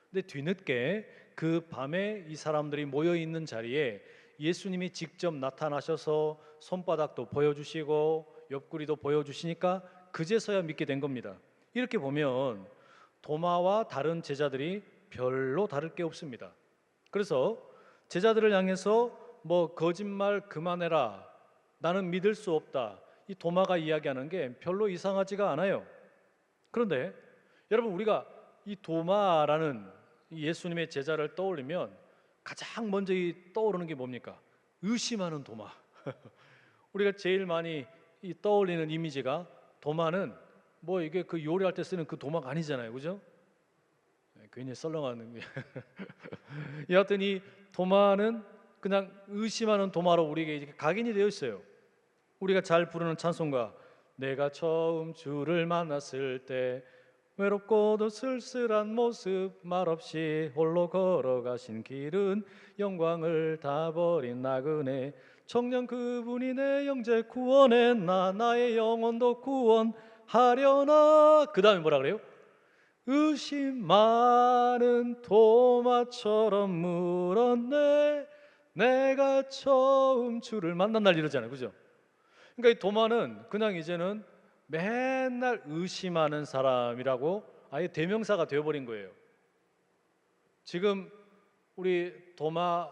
S3: 근데 뒤늦게 그 밤에 이 사람들이 모여 있는 자리에 예수님이 직접 나타나셔서 손바닥도 보여주시고 옆구리도 보여주시니까 그제서야 믿게 된 겁니다. 이렇게 보면 도마와 다른 제자들이 별로 다를 게 없습니다. 그래서 제자들을 향해서 뭐 거짓말 그만해라, 나는 믿을 수 없다, 이 도마가 이야기하는 게 별로 이상하지가 않아요. 그런데 여러분, 우리가 이 도마라는 예수님의 제자를 떠올리면 가장 먼저 떠오르는 게 뭡니까? 의심하는 도마. 우리가 제일 많이 떠올리는 이미지가, 도마는 뭐 이게 그 요리할 때 쓰는 그 도마가 아니잖아요, 그죠? 괜히 썰렁하는 게. 여하튼 이 도마는 그냥 의심하는 도마로 우리에게 이렇게 각인이 되어 있어요. 우리가 잘 부르는 찬송가, 내가 처음 주를 만났을 때 외롭고도 쓸쓸한 모습 말없이 홀로 걸어가신 길은 영광을 다 버린 나그네 청년 그분이 내 영재 구원했나 나의 영혼도 구원하려나. 그 다음에 뭐라 그래요? 의심 많은 도마처럼 물었네 내가 처음 주를 만난 날, 이러잖아요, 그죠? 그러니까 이 도마는 그냥 이제는 맨날 의심하는 사람이라고 아예 대명사가 되어버린 거예요. 지금 우리 도마,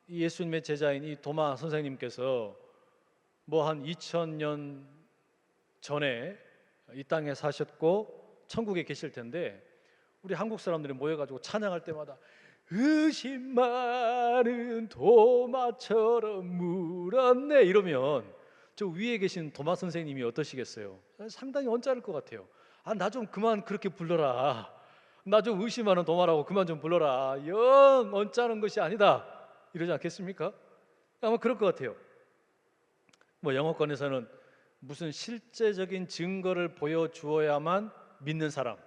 S3: 예수님의 제자인 이 도마 선생님께서 뭐 한 2000년 전에 이 땅에 사셨고 천국에 계실 텐데, 우리 한국 사람들이 모여가지고 찬양할 때마다 의심 많은 도마처럼 물었네 이러면 저 위에 계신 도마 선생님이 어떠시겠어요? 상당히 언짢을 것 같아요. 아, 나 좀 그만 그렇게 불러라. 나 좀 의심하는 도마라고 그만 좀 불러라. 영 언짢은 것이 아니다. 이러지 않겠습니까? 아마 그럴 것 같아요. 뭐 영어권에서는 무슨 실제적인 증거를 보여주어야만 믿는 사람,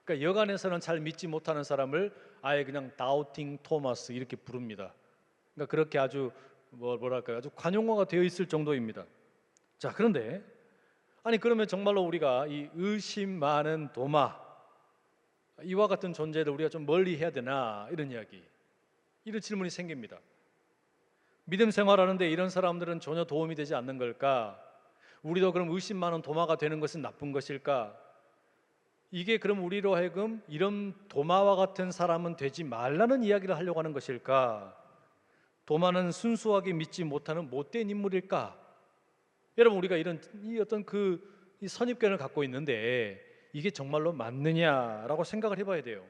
S3: 그러니까 여간에서는 잘 믿지 못하는 사람을 아예 그냥 다우팅 토마스 이렇게 부릅니다. 그러니까 그렇게 아주 뭐랄까요, 아주 관용어가 되어 있을 정도입니다. 자, 그런데 아니 그러면 정말로 우리가 이 의심 많은 도마, 이와 같은 존재를 우리가 좀 멀리 해야 되나, 이런 이야기, 이런 질문이 생깁니다. 믿음 생활하는데 이런 사람들은 전혀 도움이 되지 않는 걸까? 우리도 그럼 의심 많은 도마가 되는 것은 나쁜 것일까? 이게 그럼 우리로 하여금 이런 도마와 같은 사람은 되지 말라는 이야기를 하려고 하는 것일까? 도마는 순수하게 믿지 못하는 못된 인물일까? 여러분, 우리가 이 어떤 이 선입견을 갖고 있는데 이게 정말로 맞느냐라고 생각을 해봐야 돼요.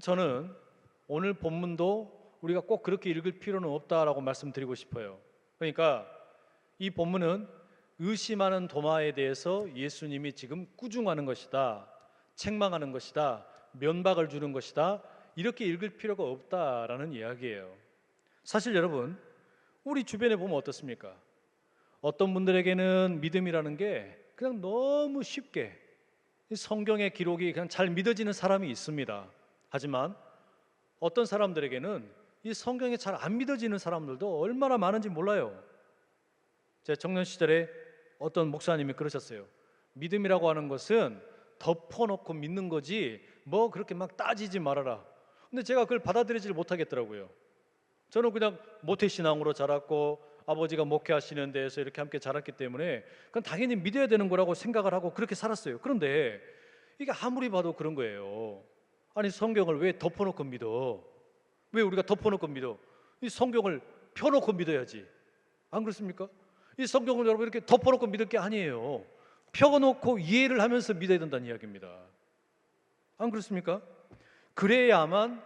S3: 저는 오늘 본문도 우리가 꼭 그렇게 읽을 필요는 없다라고 말씀드리고 싶어요. 그러니까 이 본문은 의심하는 도마에 대해서 예수님이 지금 꾸중하는 것이다, 책망하는 것이다, 면박을 주는 것이다, 이렇게 읽을 필요가 없다라는 이야기예요. 사실 여러분, 우리 주변에 보면 어떻습니까? 어떤 분들에게는 믿음이라는 게 그냥 너무 쉽게 성경의 기록이 그냥 잘 믿어지는 사람이 있습니다. 하지만 어떤 사람들에게는 이 성경이 잘 안 믿어지는 사람들도 얼마나 많은지 몰라요. 제 청년 시절에 어떤 목사님이 그러셨어요. 믿음이라고 하는 것은 덮어놓고 믿는 거지 뭐 그렇게 막 따지지 말아라. 근데 제가 그걸 받아들이지를 못하겠더라고요. 저는 그냥 모태신앙으로 자랐고 아버지가 목회하시는 데에서 이렇게 함께 자랐기 때문에 그건 당연히 믿어야 되는 거라고 생각을 하고 그렇게 살았어요. 그런데 이게 아무리 봐도 그런 거예요. 아니 성경을 왜 덮어놓고 믿어? 왜 우리가 덮어놓고 믿어? 이 성경을 펴놓고 믿어야지. 안 그렇습니까? 이 성경을 여러분 이렇게 덮어놓고 믿을 게 아니에요. 펴놓고 이해를 하면서 믿어야 된다는 이야기입니다. 안 그렇습니까? 그래야만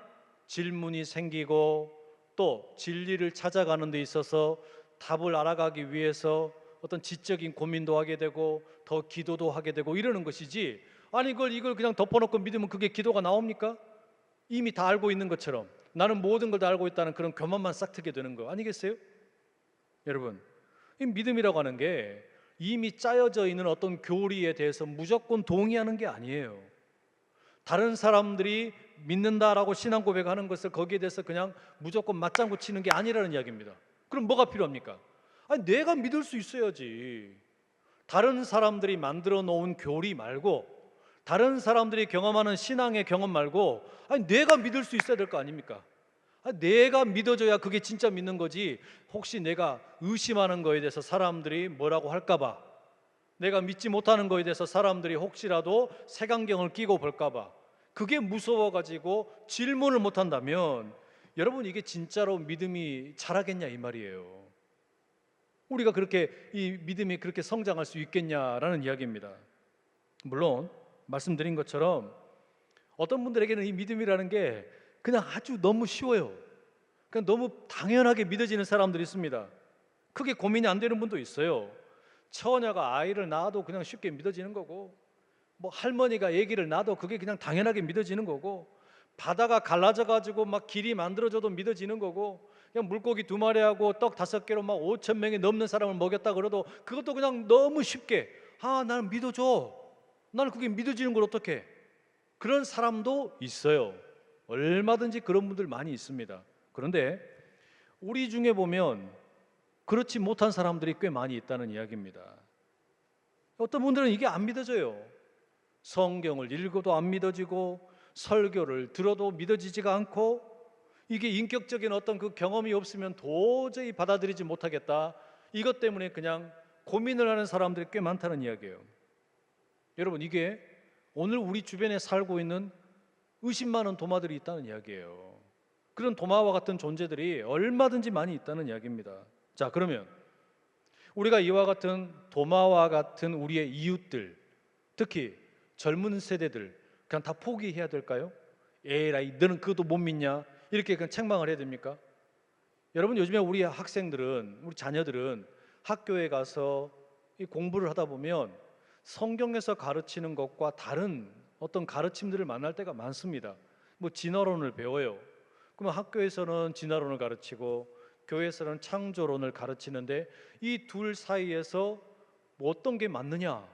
S3: 질문이 생기고 또 진리를 찾아가는 데 있어서 답을 알아가기 위해서 어떤 지적인 고민도 하게 되고 더 기도도 하게 되고 이러는 것이지, 아니 이걸 그냥 덮어놓고 믿으면 그게 기도가 나옵니까? 이미 다 알고 있는 것처럼 나는 모든 걸 다 알고 있다는 그런 교만만 싹 트게 되는 거 아니겠어요? 여러분, 이 믿음이라고 하는 게 이미 짜여져 있는 어떤 교리에 대해서 무조건 동의하는 게 아니에요. 다른 사람들이 믿는다라고 신앙 고백하는 것을 거기에 대해서 그냥 무조건 맞장구 치는 게 아니라는 이야기입니다. 그럼 뭐가 필요합니까? 아니, 내가 믿을 수 있어야지. 다른 사람들이 만들어 놓은 교리 말고, 다른 사람들이 경험하는 신앙의 경험 말고, 아니 내가 믿을 수 있어야 될 거 아닙니까? 아니, 내가 믿어줘야 그게 진짜 믿는 거지. 혹시 내가 의심하는 거에 대해서 사람들이 뭐라고 할까 봐, 내가 믿지 못하는 거에 대해서 사람들이 혹시라도 색안경을 끼고 볼까 봐, 그게 무서워가지고 질문을 못한다면 여러분, 이게 진짜로 믿음이 자라겠냐 이 말이에요. 우리가 그렇게 이 믿음이 그렇게 성장할 수 있겠냐라는 이야기입니다. 물론 말씀드린 것처럼 어떤 분들에게는 이 믿음이라는 게 그냥 아주 너무 쉬워요. 그냥 너무 당연하게 믿어지는 사람들이 있습니다. 크게 고민이 안 되는 분도 있어요. 처녀가 아이를 낳아도 그냥 쉽게 믿어지는 거고, 뭐 할머니가 아기를 낳아도 그게 그냥 당연하게 믿어지는 거고, 바다가 갈라져 가지고 막 길이 만들어져도 믿어지는 거고, 그냥 물고기 2마리하고 떡 5개로 막 5천 명이 넘는 사람을 먹였다 그래도 그것도 그냥 너무 쉽게, 나는 믿어줘, 나는 그게 믿어지는 걸 어떡해. 그런 사람도 있어요. 얼마든지 그런 분들 많이 있습니다. 그런데 우리 중에 보면 그렇지 못한 사람들이 꽤 많이 있다는 이야기입니다. 어떤 분들은 이게 안 믿어져요. 성경을 읽어도 안 믿어지고 설교를 들어도 믿어지지가 않고, 이게 인격적인 어떤 그 경험이 없으면 도저히 받아들이지 못하겠다, 이것 때문에 그냥 고민을 하는 사람들이 꽤 많다는 이야기예요. 여러분, 이게 오늘 우리 주변에 살고 있는 의심 많은 도마들이 있다는 이야기예요. 그런 도마와 같은 존재들이 얼마든지 많이 있다는 이야기입니다. 자, 그러면 우리가 이와 같은 도마와 같은 우리의 이웃들, 특히 젊은 세대들 그냥 다 포기해야 될까요? 에라이 너는 그것도 못 믿냐? 이렇게 그냥 책망을 해야 됩니까? 여러분, 요즘에 우리 학생들은, 우리 자녀들은 학교에 가서 이 공부를 하다 보면 성경에서 가르치는 것과 다른 어떤 가르침들을 만날 때가 많습니다. 뭐 진화론을 배워요. 그러면 학교에서는 진화론을 가르치고 교회에서는 창조론을 가르치는데 이 둘 사이에서 뭐 어떤 게 맞느냐,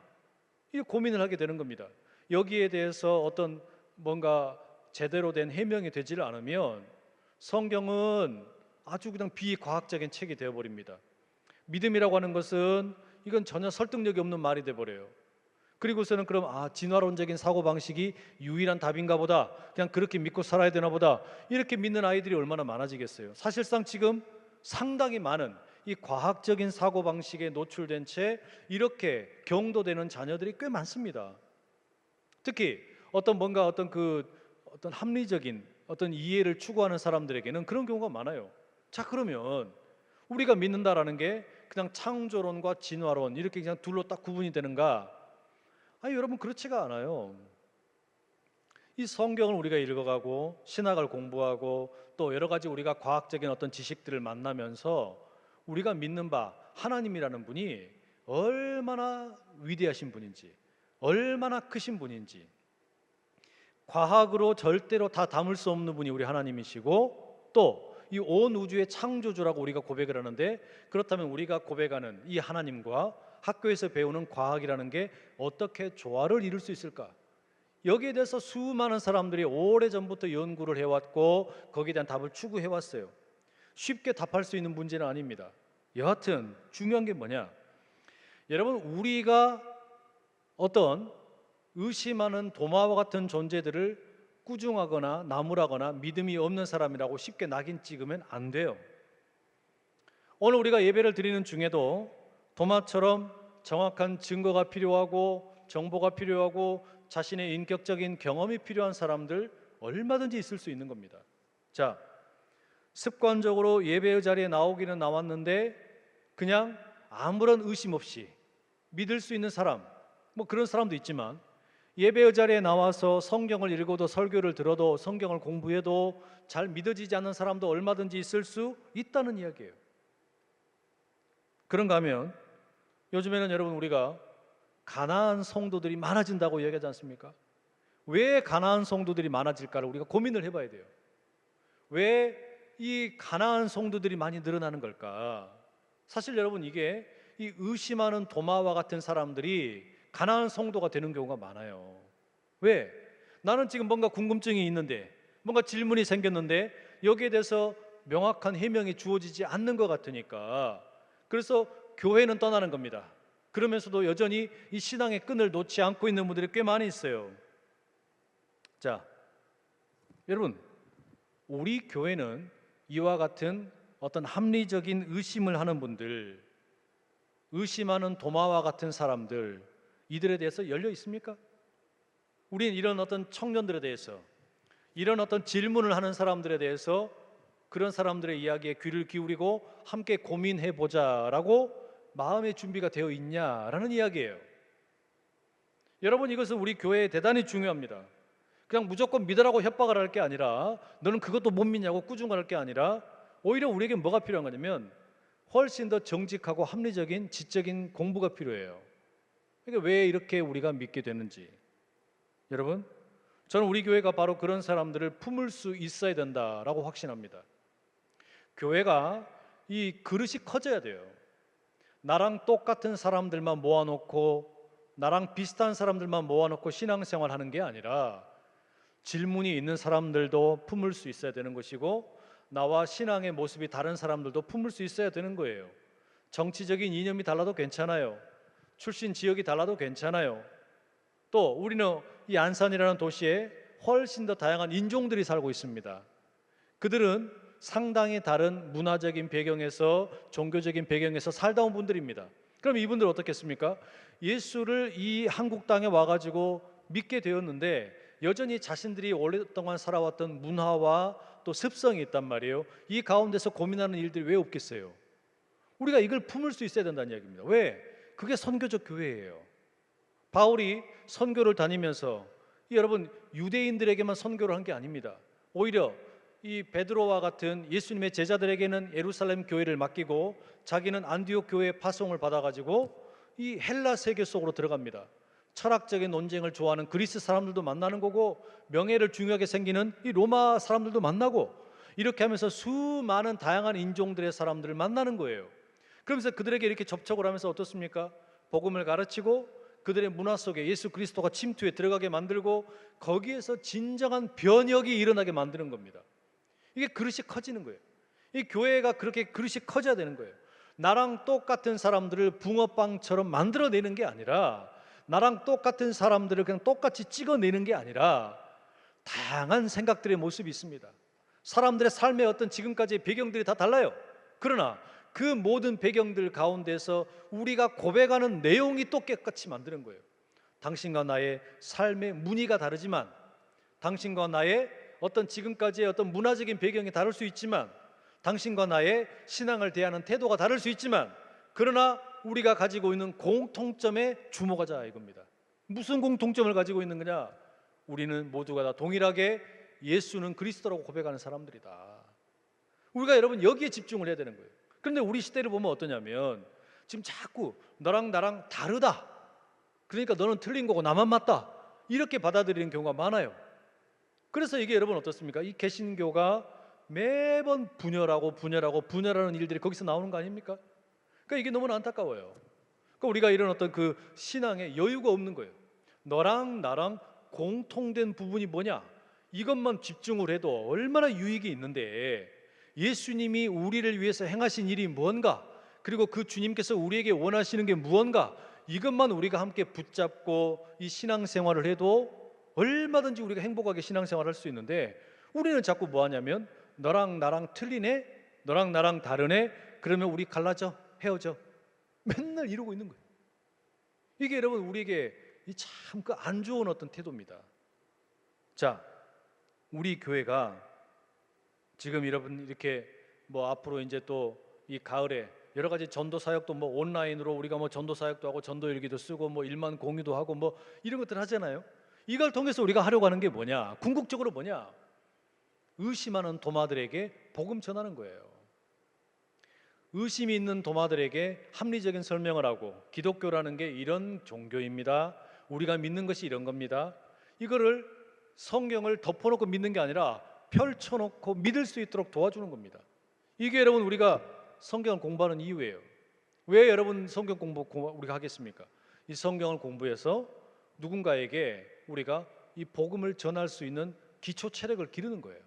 S3: 이 고민을 하게 되는 겁니다. 여기에 대해서 어떤 뭔가 제대로 된 해명이 되지를 않으면 성경은 아주 그냥 비과학적인 책이 되어버립니다. 믿음이라고 하는 것은 이건 전혀 설득력이 없는 말이 돼버려요. 그리고서는 그럼 진화론적인 사고방식이 유일한 답인가 보다, 그냥 그렇게 믿고 살아야 되나 보다, 이렇게 믿는 아이들이 얼마나 많아지겠어요. 사실상 지금 상당히 많은 이 과학적인 사고방식에 노출된 채 이렇게 경도되는 자녀들이 꽤 많습니다. 특히 어떤 합리적인 어떤 이해를 추구하는 사람들에게는 그런 경우가 많아요. 자, 그러면 우리가 믿는다라는 게 그냥 창조론과 진화론 이렇게 그냥 둘로 딱 구분이 되는가? 여러분, 그렇지가 않아요. 이 성경을 우리가 읽어가고 신학을 공부하고 또 여러 가지 우리가 과학적인 어떤 지식들을 만나면서 우리가 믿는 바 하나님이라는 분이 얼마나 위대하신 분인지, 얼마나 크신 분인지, 과학으로 절대로 다 담을 수 없는 분이 우리 하나님이시고, 또 이 온 우주의 창조주라고 우리가 고백을 하는데, 그렇다면 우리가 고백하는 이 하나님과 학교에서 배우는 과학이라는 게 어떻게 조화를 이룰 수 있을까? 여기에 대해서 수많은 사람들이 오래전부터 연구를 해왔고 거기에 대한 답을 추구해왔어요. 쉽게 답할 수 있는 문제는 아닙니다. 여하튼 중요한 게 뭐냐? 여러분, 우리가 어떤 의심하는 도마와 같은 존재들을 꾸중하거나 나무라거나 믿음이 없는 사람이라고 쉽게 낙인 찍으면 안 돼요. 오늘 우리가 예배를 드리는 중에도 도마처럼 정확한 증거가 필요하고 정보가 필요하고 자신의 인격적인 경험이 필요한 사람들 얼마든지 있을 수 있는 겁니다. 자, 습관적으로 예배의 자리에 나오기는 나왔는데 그냥 아무런 의심 없이 믿을 수 있는 사람, 뭐 그런 사람도 있지만 예배의 자리에 나와서 성경을 읽어도 설교를 들어도 성경을 공부해도 잘 믿어지지 않는 사람도 얼마든지 있을 수 있다는 이야기예요. 그런가 하면 요즘에는 여러분 우리가 가난한 성도들이 많아진다고 이야기하지 않습니까? 왜 가난한 성도들이 많아질까를 우리가 고민을 해봐야 돼요. 왜 이 가난한 성도들이 많이 늘어나는 걸까? 사실 여러분 이게 이 의심하는 도마와 같은 사람들이 가난한 성도가 되는 경우가 많아요. 왜? 나는 지금 뭔가 궁금증이 있는데 뭔가 질문이 생겼는데 여기에 대해서 명확한 해명이 주어지지 않는 것 같으니까 그래서 교회는 떠나는 겁니다. 그러면서도 여전히 이 신앙의 끈을 놓지 않고 있는 분들이 꽤 많이 있어요. 자, 여러분 우리 교회는 이와 같은 어떤 합리적인 의심을 하는 분들, 의심하는 도마와 같은 사람들, 이들에 대해서 열려 있습니까? 우리는 이런 어떤 청년들에 대해서, 이런 어떤 질문을 하는 사람들에 대해서 그런 사람들의 이야기에 귀를 기울이고 함께 고민해 보자라고 마음의 준비가 되어 있냐라는 이야기예요. 여러분 이것은 우리 교회에 대단히 중요합니다. 그냥 무조건 믿으라고 협박을 할 게 아니라 너는 그것도 못 믿냐고 꾸중할 게 아니라 오히려 우리에게 뭐가 필요한 거냐면 훨씬 더 정직하고 합리적인 지적인 공부가 필요해요. 그러니까 왜 이렇게 우리가 믿게 되는지, 여러분 저는 우리 교회가 바로 그런 사람들을 품을 수 있어야 된다라고 확신합니다. 교회가 이 그릇이 커져야 돼요. 나랑 똑같은 사람들만 모아놓고 나랑 비슷한 사람들만 모아놓고 신앙생활 하는 게 아니라 질문이 있는 사람들도 품을 수 있어야 되는 것이고 나와 신앙의 모습이 다른 사람들도 품을 수 있어야 되는 거예요. 정치적인 이념이 달라도 괜찮아요. 출신 지역이 달라도 괜찮아요. 또 우리는 이 안산이라는 도시에 훨씬 더 다양한 인종들이 살고 있습니다. 그들은 상당히 다른 문화적인 배경에서 종교적인 배경에서 살다 온 분들입니다. 그럼 이분들 어떻겠습니까? 예수를 이 한국 땅에 와가지고 믿게 되었는데 여전히 자신들이 오랫동안 살아왔던 문화와 또 습성이 있단 말이에요. 이 가운데서 고민하는 일들이 왜 없겠어요? 우리가 이걸 품을 수 있어야 된다는 이야기입니다. 왜? 그게 선교적 교회예요. 바울이 선교를 다니면서 여러분 유대인들에게만 선교를 한 게 아닙니다. 오히려 이 베드로와 같은 예수님의 제자들에게는 예루살렘 교회를 맡기고 자기는 안디옥 교회의 파송을 받아가지고 이 헬라 세계 속으로 들어갑니다. 철학적인 논쟁을 좋아하는 그리스 사람들도 만나는 거고 명예를 중요하게 생기는 이 로마 사람들도 만나고 이렇게 하면서 수많은 다양한 인종들의 사람들을 만나는 거예요. 그러면서 그들에게 이렇게 접촉을 하면서 어떻습니까? 복음을 가르치고 그들의 문화 속에 예수 그리스도가 침투해 들어가게 만들고 거기에서 진정한 변혁이 일어나게 만드는 겁니다. 이게 그릇이 커지는 거예요. 이 교회가 그렇게 그릇이 커져야 되는 거예요. 나랑 똑같은 사람들을 붕어빵처럼 만들어내는 게 아니라 나랑 똑같은 사람들을 그냥 똑같이 찍어내는 게 아니라 다양한 생각들의 모습이 있습니다. 사람들의 삶의 어떤 지금까지의 배경들이 다 달라요. 그러나 그 모든 배경들 가운데서 우리가 고백하는 내용이 똑같이 만드는 거예요. 당신과 나의 삶의 무늬가 다르지만 당신과 나의 어떤 지금까지의 어떤 문화적인 배경이 다를 수 있지만 당신과 나의 신앙을 대하는 태도가 다를 수 있지만 그러나 우리가 가지고 있는 공통점에 주목하자 이겁니다. 무슨 공통점을 가지고 있는 거냐? 우리는 모두가 다 동일하게 예수는 그리스도라고 고백하는 사람들이다. 우리가 여러분 여기에 집중을 해야 되는 거예요. 그런데 우리 시대를 보면 어떠냐면 지금 자꾸 너랑 나랑 다르다. 그러니까 너는 틀린 거고 나만 맞다. 이렇게 받아들이는 경우가 많아요. 그래서 이게 여러분 어떻습니까? 이 개신교가 매번 분열하는 일들이 거기서 나오는 거 아닙니까? 그러니까 이게 너무나 안타까워요. 그러니까 우리가 이런 어떤 그 신앙에 여유가 없는 거예요. 너랑 나랑 공통된 부분이 뭐냐? 이것만 집중을 해도 얼마나 유익이 있는데 예수님이 우리를 위해서 행하신 일이 무언가, 그리고 그 주님께서 우리에게 원하시는 게 무언가, 이것만 우리가 함께 붙잡고 이 신앙생활을 해도 얼마든지 우리가 행복하게 신앙생활을 할 수 있는데 우리는 자꾸 뭐 하냐면 너랑 나랑 틀리네, 너랑 나랑 다르네, 그러면 우리 갈라져, 헤어져, 맨날 이러고 있는 거예요. 이게 여러분 우리에게 참 그 안 좋은 어떤 태도입니다. 자, 우리 교회가 지금 여러분 이렇게 뭐 앞으로 이제 또 이 가을에 여러 가지 전도 사역도 뭐 온라인으로 우리가 뭐 전도 사역도 하고 전도 일기도 쓰고 뭐 일만 공유도 하고 뭐 이런 것들 하잖아요. 이걸 통해서 우리가 하려고 하는 게 뭐냐? 궁극적으로 뭐냐? 의심하는 도마들에게 복음 전하는 거예요. 의심이 있는 도마들에게 합리적인 설명을 하고 기독교라는 게 이런 종교입니다. 우리가 믿는 것이 이런 겁니다. 이거를 성경을 덮어놓고 믿는 게 아니라 펼쳐놓고 믿을 수 있도록 도와주는 겁니다. 이게 여러분 우리가 성경을 공부하는 이유예요. 왜 여러분 성경 공부 우리가 하겠습니까? 이 성경을 공부해서 누군가에게 우리가 이 복음을 전할 수 있는 기초 체력을 기르는 거예요.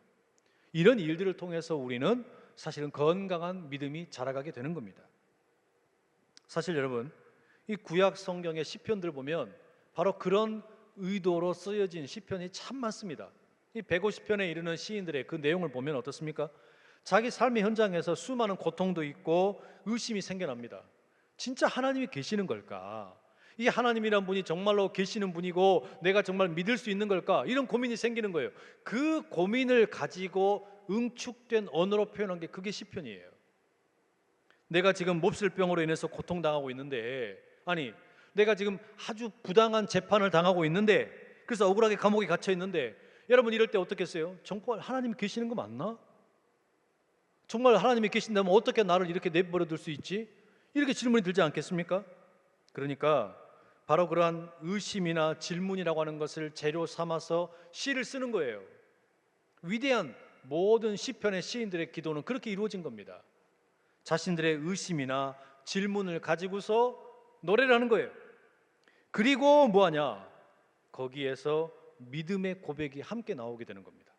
S3: 이런 일들을 통해서 우리는 사실은 건강한 믿음이 자라가게 되는 겁니다. 사실 여러분 이 구약 성경의 시편들 보면 바로 그런 의도로 쓰여진 시편이 참 많습니다. 이 150편에 이르는 시인들의 그 내용을 보면 어떻습니까? 자기 삶의 현장에서 수많은 고통도 있고 의심이 생겨납니다. 진짜 하나님이 계시는 걸까? 이 하나님이란 분이 정말로 계시는 분이고 내가 정말 믿을 수 있는 걸까? 이런 고민이 생기는 거예요. 그 고민을 가지고 응축된 언어로 표현한 게 그게 시편이에요. 내가 지금 몹쓸병으로 인해서 고통당하고 있는데, 아니 내가 지금 아주 부당한 재판을 당하고 있는데, 그래서 억울하게 감옥에 갇혀 있는데, 여러분 이럴 때 어떻겠어요? 정말 하나님이 계시는 거 맞나? 정말 하나님이 계신다면 어떻게 나를 이렇게 내버려 둘 수 있지? 이렇게 질문이 들지 않겠습니까? 그러니까 바로 그러한 의심이나 질문이라고 하는 것을 재료 삼아서 시를 쓰는 거예요. 위대한 모든 시편의 시인들의 기도는 그렇게 이루어진 겁니다. 자신들의 의심이나 질문을 가지고서 노래를 하는 거예요. 그리고 뭐하냐? 거기에서 믿음의 고백이 함께 나오게 되는 겁니다.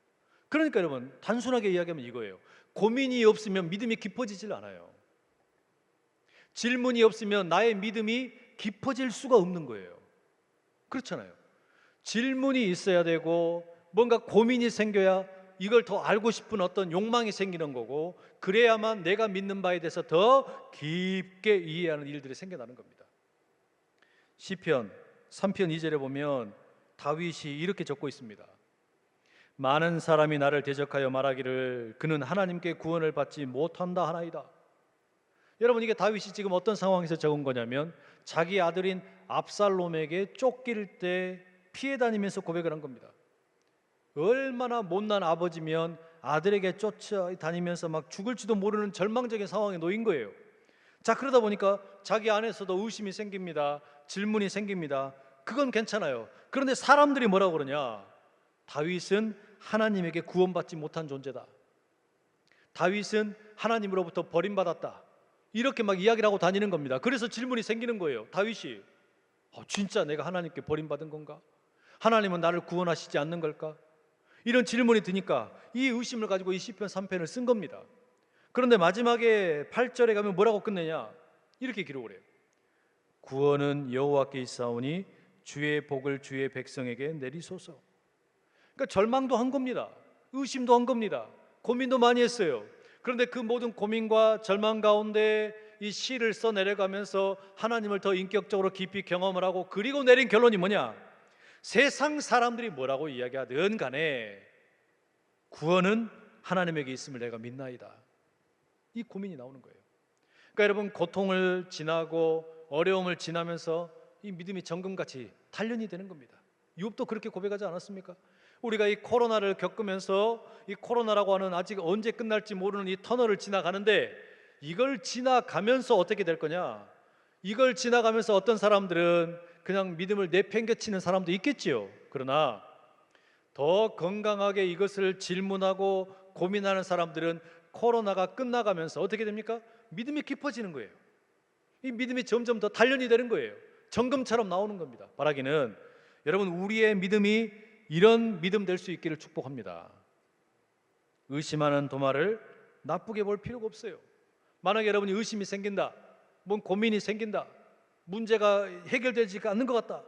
S3: 그러니까 여러분 단순하게 이야기하면 이거예요. 고민이 없으면 믿음이 깊어지질 않아요. 질문이 없으면 나의 믿음이 깊어질 수가 없는 거예요. 그렇잖아요. 질문이 있어야 되고 뭔가 고민이 생겨야 이걸 더 알고 싶은 어떤 욕망이 생기는 거고, 그래야만 내가 믿는 바에 대해서 더 깊게 이해하는 일들이 생겨나는 겁니다. 시편 3편 2절에 보면 다윗이 이렇게 적고 있습니다. 많은 사람이 나를 대적하여 말하기를 그는 하나님께 구원을 받지 못한다 하나이다. 여러분 이게 다윗이 지금 어떤 상황에서 적은 거냐면 자기 아들인 압살롬에게 쫓길 때 피해 다니면서 고백을 한 겁니다. 얼마나 못난 아버지면 아들에게 쫓아다니면서 막 죽을지도 모르는 절망적인 상황에 놓인 거예요. 자, 그러다 보니까 자기 안에서도 의심이 생깁니다. 질문이 생깁니다. 그건 괜찮아요. 그런데 사람들이 뭐라고 그러냐? 다윗은 하나님에게 구원받지 못한 존재다. 다윗은 하나님으로부터 버림받았다. 이렇게 막 이야기를 하고 다니는 겁니다. 그래서 질문이 생기는 거예요. 다윗이 진짜 내가 하나님께 버림받은 건가? 하나님은 나를 구원하시지 않는 걸까? 이런 질문이 드니까 이 의심을 가지고 이 시편 3편을 쓴 겁니다. 그런데 마지막에 8절에 가면 뭐라고 끝내냐? 이렇게 기록을 해요. 구원은 여호와께 있사오니 주의 복을 주의 백성에게 내리소서. 그러니까 절망도 한 겁니다. 의심도 한 겁니다. 고민도 많이 했어요. 그런데 그 모든 고민과 절망 가운데 이 시를 써내려가면서 하나님을 더 인격적으로 깊이 경험을 하고, 그리고 내린 결론이 뭐냐? 세상 사람들이 뭐라고 이야기하든 간에 구원은 하나님에게 있음을 내가 믿나이다. 이 고민이 나오는 거예요. 그러니까 여러분 고통을 지나고 어려움을 지나면서 이 믿음이 정금같이 단련이 되는 겁니다. 욥도 그렇게 고백하지 않았습니까? 우리가 이 코로나를 겪으면서 이 코로나라고 하는 아직 언제 끝날지 모르는 이 터널을 지나가는데, 이걸 지나가면서 어떻게 될 거냐? 이걸 지나가면서 어떤 사람들은 그냥 믿음을 내팽개치는 사람도 있겠지요. 그러나 더 건강하게 이것을 질문하고 고민하는 사람들은 코로나가 끝나가면서 어떻게 됩니까? 믿음이 깊어지는 거예요. 이 믿음이 점점 더 단련이 되는 거예요. 정금처럼 나오는 겁니다. 바라기는 여러분 우리의 믿음이 이런 믿음 될 수 있기를 축복합니다. 의심하는 도마를 나쁘게 볼 필요가 없어요. 만약에 여러분이 의심이 생긴다, 뭔 고민이 생긴다, 문제가 해결되지 않는 것 같다,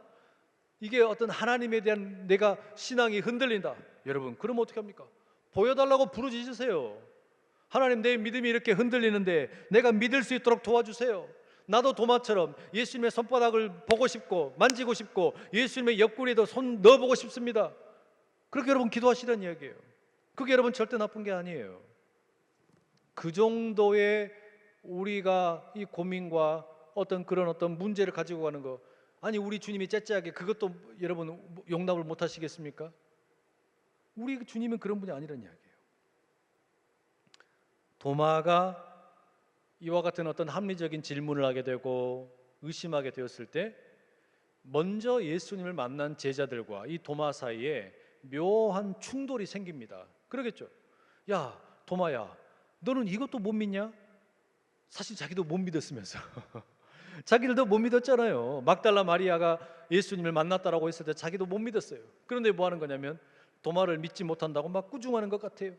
S3: 이게 어떤 하나님에 대한 내가 신앙이 흔들린다, 여러분 그러면 어떻게 합니까? 보여달라고 부르짖으세요. 하나님, 내 믿음이 이렇게 흔들리는데 내가 믿을 수 있도록 도와주세요. 나도 도마처럼 예수님의 손바닥을 보고 싶고 만지고 싶고 예수님의 옆구리에도 손 넣어보고 싶습니다. 그렇게 여러분 기도하시라는 이야기예요. 그게 여러분 절대 나쁜 게 아니에요. 그 정도의 우리가 이 고민과 그런 어떤 문제를 가지고 가는 거, 아니 우리 주님이 째째하게 그것도 여러분 용납을 못 하시겠습니까? 우리 주님은 그런 분이 아니라는 이야기예요. 도마가 이와 같은 어떤 합리적인 질문을 하게 되고 의심하게 되었을 때 먼저 예수님을 만난 제자들과 이 도마 사이에 묘한 충돌이 생깁니다. 그러겠죠. 야 도마야, 너는 이것도 못 믿냐? 사실 자기도 못 믿었으면서 자기들도 못 믿었잖아요. 막달라 마리아가 예수님을 만났다라고 했을 때 자기도 못 믿었어요. 그런데 뭐 하는 거냐면 도마를 믿지 못한다고 막 꾸중하는 것 같아요.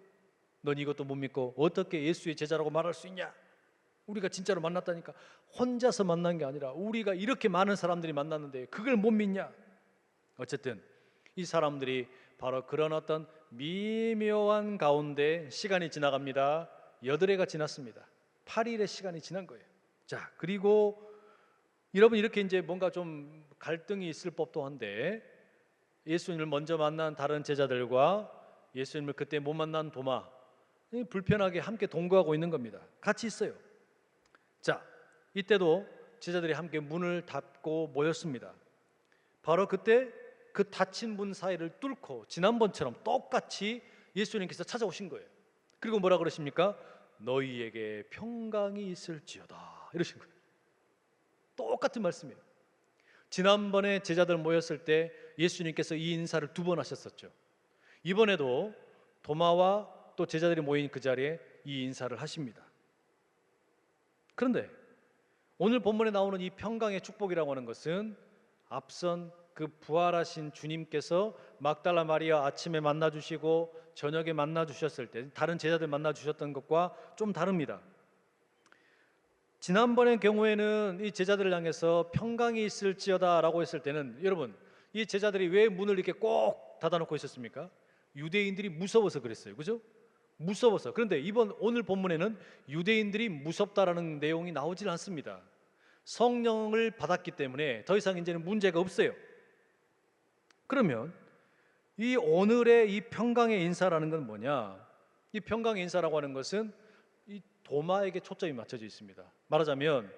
S3: 넌 이것도 못 믿고 어떻게 예수의 제자라고 말할 수 있냐? 우리가 진짜로 만났다니까. 혼자서 만난 게 아니라 우리가 이렇게 많은 사람들이 만났는데 그걸 못 믿냐? 어쨌든 이 사람들이 바로 그런 어떤 미묘한 가운데 시간이 지나갑니다. 8해가 지났습니다. 8일의 시간이 지난 거예요. 자, 그리고 여러분 이렇게 이제 뭔가 좀 갈등이 있을 법도 한데 예수님을 먼저 만난 다른 제자들과 예수님을 그때 못 만난 도마, 불편하게 함께 동거하고 있는 겁니다. 같이 있어요. 자, 이때도 제자들이 함께 문을 닫고 모였습니다. 바로 그때 그 닫힌 문 사이를 뚫고 지난번처럼 똑같이 예수님께서 찾아오신 거예요. 그리고 뭐라 그러십니까? 너희에게 평강이 있을지어다 이러신 거예요. 똑같은 말씀이에요. 지난번에 제자들 모였을 때 예수님께서 이 인사를 2번 하셨었죠. 이번에도 도마와 또 제자들이 모인 그 자리에 이 인사를 하십니다. 그런데 오늘 본문에 나오는 이 평강의 축복이라고 하는 것은 앞선 그 부활하신 주님께서 막달라 마리아 아침에 만나주시고 저녁에 만나주셨을 때 다른 제자들 만나주셨던 것과 좀 다릅니다. 지난번의 경우에는 이 제자들을 향해서 평강이 있을지어다 라고 했을 때는 여러분 이 제자들이 왜 문을 이렇게 꼭 닫아놓고 있었습니까? 유대인들이 무서워서 그랬어요. 그죠? 무서워서. 그런데 오늘 본문에는 유대인들이 무섭다라는 내용이 나오질 않습니다. 성령을 받았기 때문에 더 이상 이제는 문제가 없어요. 그러면 이 오늘의 이 평강의 인사라는 건 뭐냐? 이 평강의 인사라고 하는 것은 이 도마에게 초점이 맞춰져 있습니다. 말하자면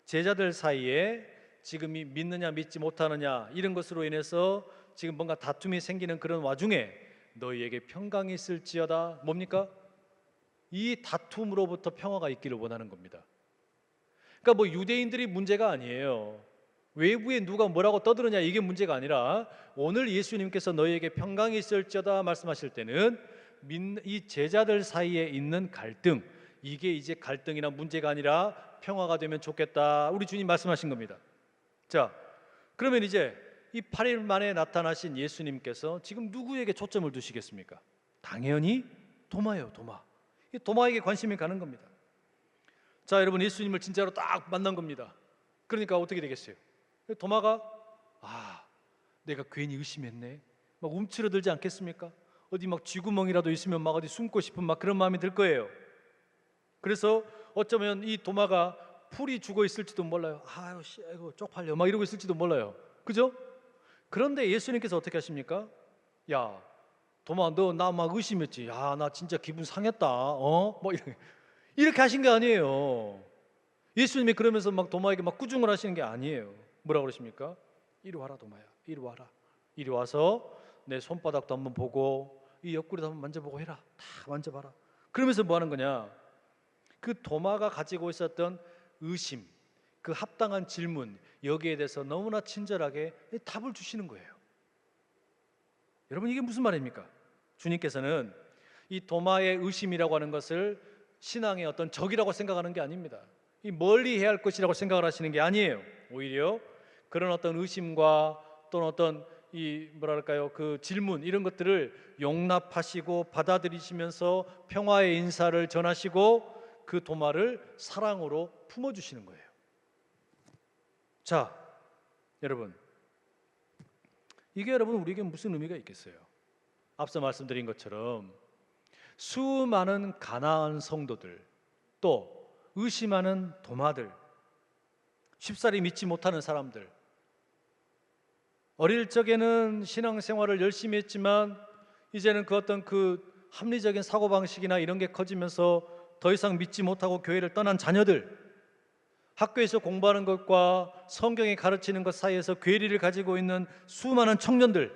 S3: 제자들 사이에 지금 이 믿느냐 믿지 못하느냐 이런 것으로 인해서 지금 뭔가 다툼이 생기는 그런 와중에 너희에게 평강이 있을지어다. 뭡니까? 이 다툼으로부터 평화가 있기를 원하는 겁니다. 그러니까 뭐 유대인들이 문제가 아니에요. 외부에 누가 뭐라고 떠드느냐 이게 문제가 아니라 오늘 예수님께서 너희에게 평강이 있을지어다 말씀하실 때는 이 제자들 사이에 있는 갈등, 이게 이제 갈등이나 문제가 아니라 평화가 되면 좋겠다. 우리 주님 말씀하신 겁니다. 자, 그러면 이제 이 8일 만에 나타나신 예수님께서 지금 누구에게 초점을 두시겠습니까? 당연히 도마예요. 도마에게 관심이 가는 겁니다. 자, 여러분 예수님을 진짜로 딱 만난 겁니다. 그러니까 어떻게 되겠어요? 도마가 내가 괜히 의심했네. 막 움츠러들지 않겠습니까? 어디 막 쥐구멍이라도 있으면 막 어디 숨고 싶은 막 그런 마음이 들 거예요. 그래서 어쩌면 이 도마가 풀이 죽어 있을지도 몰라요. 아이고 쪽팔려 막 이러고 있을지도 몰라요. 그죠? 그런데 예수님께서 어떻게 하십니까? 야 도마 너 나 막 의심했지. 나 진짜 기분 상했다. 뭐 이렇게 하신 게 아니에요. 예수님이 그러면서 막 도마에게 막 꾸중을 하시는 게 아니에요. 뭐라 그러십니까? 이리 와라 도마야. 이리 와라. 이리 와서 내 손바닥도 한번 보고 이 옆구리도 한번 만져보고 해라. 다 만져봐라. 그러면서 뭐 하는 거냐? 그 도마가 가지고 있었던 의심, 그 합당한 질문, 여기에 대해서 너무나 친절하게 답을 주시는 거예요. 여러분 이게 무슨 말입니까? 주님께서는 이 도마의 의심이라고 하는 것을 신앙의 어떤 적이라고 생각하는 게 아닙니다. 이 멀리 해야 할 것이라고 생각을 하시는 게 아니에요. 오히려 그런 어떤 의심과 또는 어떤 이 뭐랄까요 그 질문 이런 것들을 용납하시고 받아들이시면서 평화의 인사를 전하시고 그 도마를 사랑으로 품어주시는 거예요. 자, 여러분 이게 여러분 우리에게 무슨 의미가 있겠어요? 앞서 말씀드린 것처럼 수많은 가난한 성도들 또 의심하는 도마들 쉽사리 믿지 못하는 사람들 어릴 적에는 신앙생활을 열심히 했지만 이제는 그 어떤 그 합리적인 사고방식이나 이런 게 커지면서
S5: 더 이상 믿지 못하고 교회를 떠난 자녀들, 학교에서 공부하는 것과 성경이 가르치는 것 사이에서 괴리를 가지고 있는 수많은 청년들,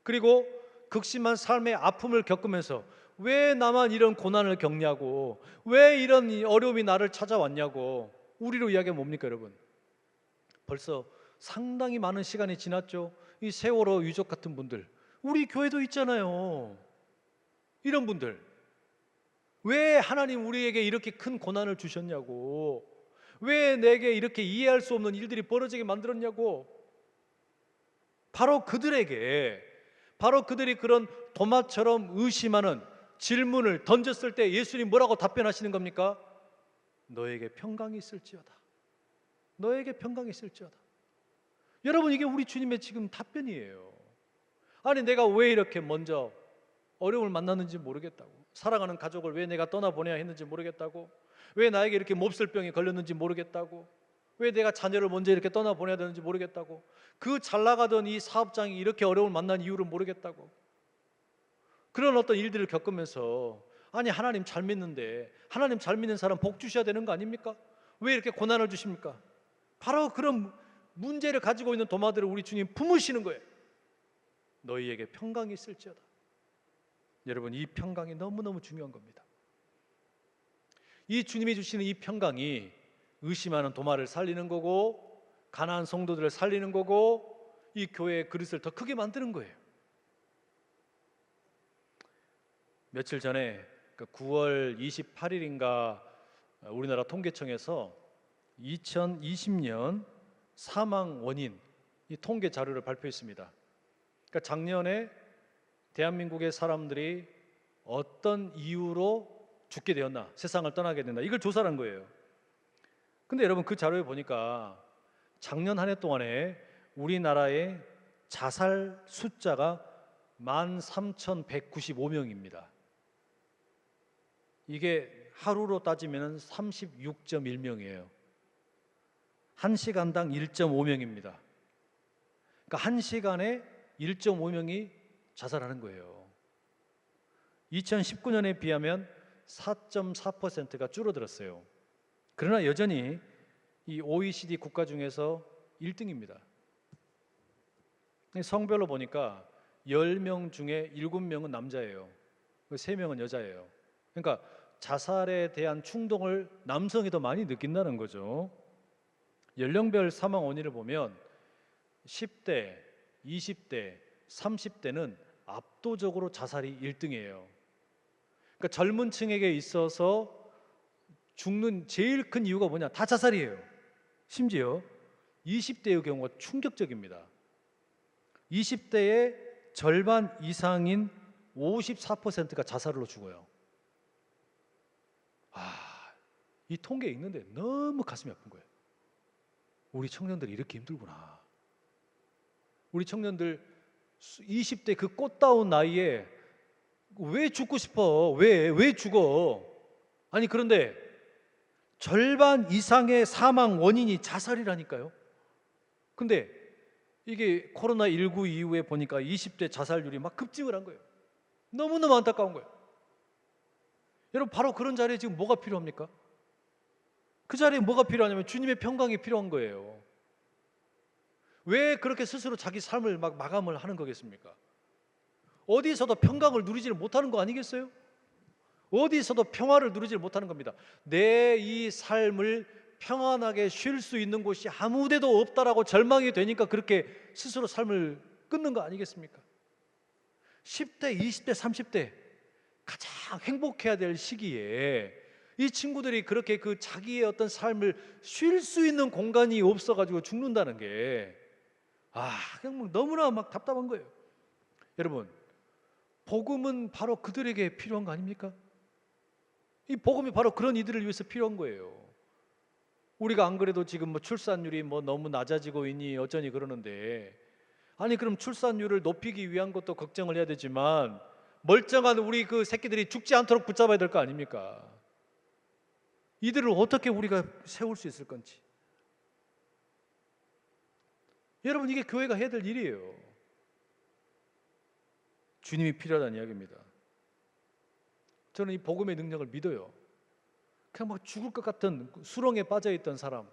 S5: 그리고 극심한 삶의 아픔을 겪으면서 왜 나만 이런 고난을 겪냐고, 왜 이런 어려움이 나를 찾아왔냐고 우리로 이야기하면 뭡니까 여러분? 벌써 상당히 많은 시간이 지났죠. 이 세월호 유족 같은 분들, 우리 교회도 있잖아요. 이런 분들, 왜 하나님 우리에게 이렇게 큰 고난을 주셨냐고, 왜 내게 이렇게 이해할 수 없는 일들이 벌어지게 만들었냐고. 바로 그들에게, 바로 그들이 그런 도마처럼 의심하는 질문을 던졌을 때 예수님 뭐라고 답변하시는 겁니까? 너에게 평강이 있을지어다. 너에게 평강이 있을지어다. 여러분, 이게 우리 주님의 지금 답변이에요. 아니, 내가 왜 이렇게 먼저 어려움을 만났는지 모르겠다고, 사랑하는 가족을 왜 내가 떠나보내야 했는지 모르겠다고, 왜 나에게 이렇게 몹쓸병이 걸렸는지 모르겠다고, 왜 내가 자녀를 먼저 이렇게 떠나보내야 되는지 모르겠다고, 그 잘나가던 이 사업장이 이렇게 어려움을 만난 이유를 모르겠다고, 그런 어떤 일들을 겪으면서 아니 하나님 잘 믿는데, 하나님 잘 믿는 사람 복 주셔야 되는 거 아닙니까? 왜 이렇게 고난을 주십니까? 바로 그런 문제를 가지고 있는 도마들을 우리 주님 품으시는 거예요. 너희에게 평강이 있을지어다. 여러분, 이 평강이 너무너무 중요한 겁니다. 이 주님이 주시는 이 평강이 의심하는 도마를 살리는 거고, 가난한 성도들을 살리는 거고, 이 교회의 그릇을 더 크게 만드는 거예요. 며칠 전에 9월 28일인가 우리나라 통계청에서 2020년 사망 원인 이 통계 자료를 발표했습니다. 그러니까 작년에 대한민국의 사람들이 어떤 이유로 죽게 되었나, 세상을 떠나게 된다, 이걸 조사를 한 거예요. 근데 여러분, 그 자료에 보니까 작년 한 해 동안에 우리나라의 자살 숫자가 13,195명입니다. 이게 하루로 따지면 36.1명이에요. 1시간당 1.5명입니다. 그러니까 1시간에 1.5명이 자살하는 거예요. 2019년에 비하면 4.4%가 줄어들었어요. 그러나 여전히 이 OECD 국가 중에서 1등입니다. 성별로 보니까 10명 중에 7명은 남자예요. 3명은 여자예요. 그러니까 자살에 대한 충동을 남성이 더 많이 느낀다는 거죠. 연령별 사망 원인을 보면 10대, 20대, 30대는 압도적으로 자살이 1등이에요. 그러니까 젊은 층에게 있어서 죽는 제일 큰 이유가 뭐냐? 다 자살이에요. 심지어 20대의 경우가 충격적입니다. 20대의 절반 이상인 54%가 자살로 죽어요. 이 통계 읽는데 너무 가슴이 아픈 거예요. 우리 청년들이 이렇게 힘들구나. 우리 청년들 20대 그 꽃다운 나이에 왜 죽고 싶어? 왜 죽어? 아니, 그런데 절반 이상의 사망 원인이 자살이라니까요. 근데 이게 코로나19 이후에 보니까 20대 자살률이 막 급증을 한 거예요. 너무너무 안타까운 거예요. 여러분, 바로 그런 자리에 지금 뭐가 필요합니까? 그 자리에 뭐가 필요하냐면 주님의 평강이 필요한 거예요. 왜 그렇게 스스로 자기 삶을 막 마감을 하는 거겠습니까? 어디서도 평강을 누리지를 못하는 거 아니겠어요? 어디서도 평화를 누리지를 못하는 겁니다. 내 이 삶을 평안하게 쉴 수 있는 곳이 아무 데도 없다라고 절망이 되니까 그렇게 스스로 삶을 끊는 거 아니겠습니까? 10대, 20대, 30대 가장 행복해야 될 시기에 이 친구들이 그렇게 그 자기의 어떤 삶을 쉴 수 있는 공간이 없어가지고 죽는다는 게 그냥 너무나 막 답답한 거예요. 여러분, 복음은 바로 그들에게 필요한 거 아닙니까? 이 복음이 바로 그런 이들을 위해서 필요한 거예요. 우리가 안 그래도 지금 출산율이 너무 낮아지고 있니 어쩌니 그러는데, 아니 그럼 출산율을 높이기 위한 것도 걱정을 해야 되지만 멀쩡한 우리 그 새끼들이 죽지 않도록 붙잡아야 될 거 아닙니까? 이들을 어떻게 우리가 세울 수 있을 건지. 여러분, 이게 교회가 해야 될 일이에요. 주님이 필요하다는 이야기입니다. 저는 이 복음의 능력을 믿어요. 그냥 막 죽을 것 같은 수렁에 빠져 있던 사람,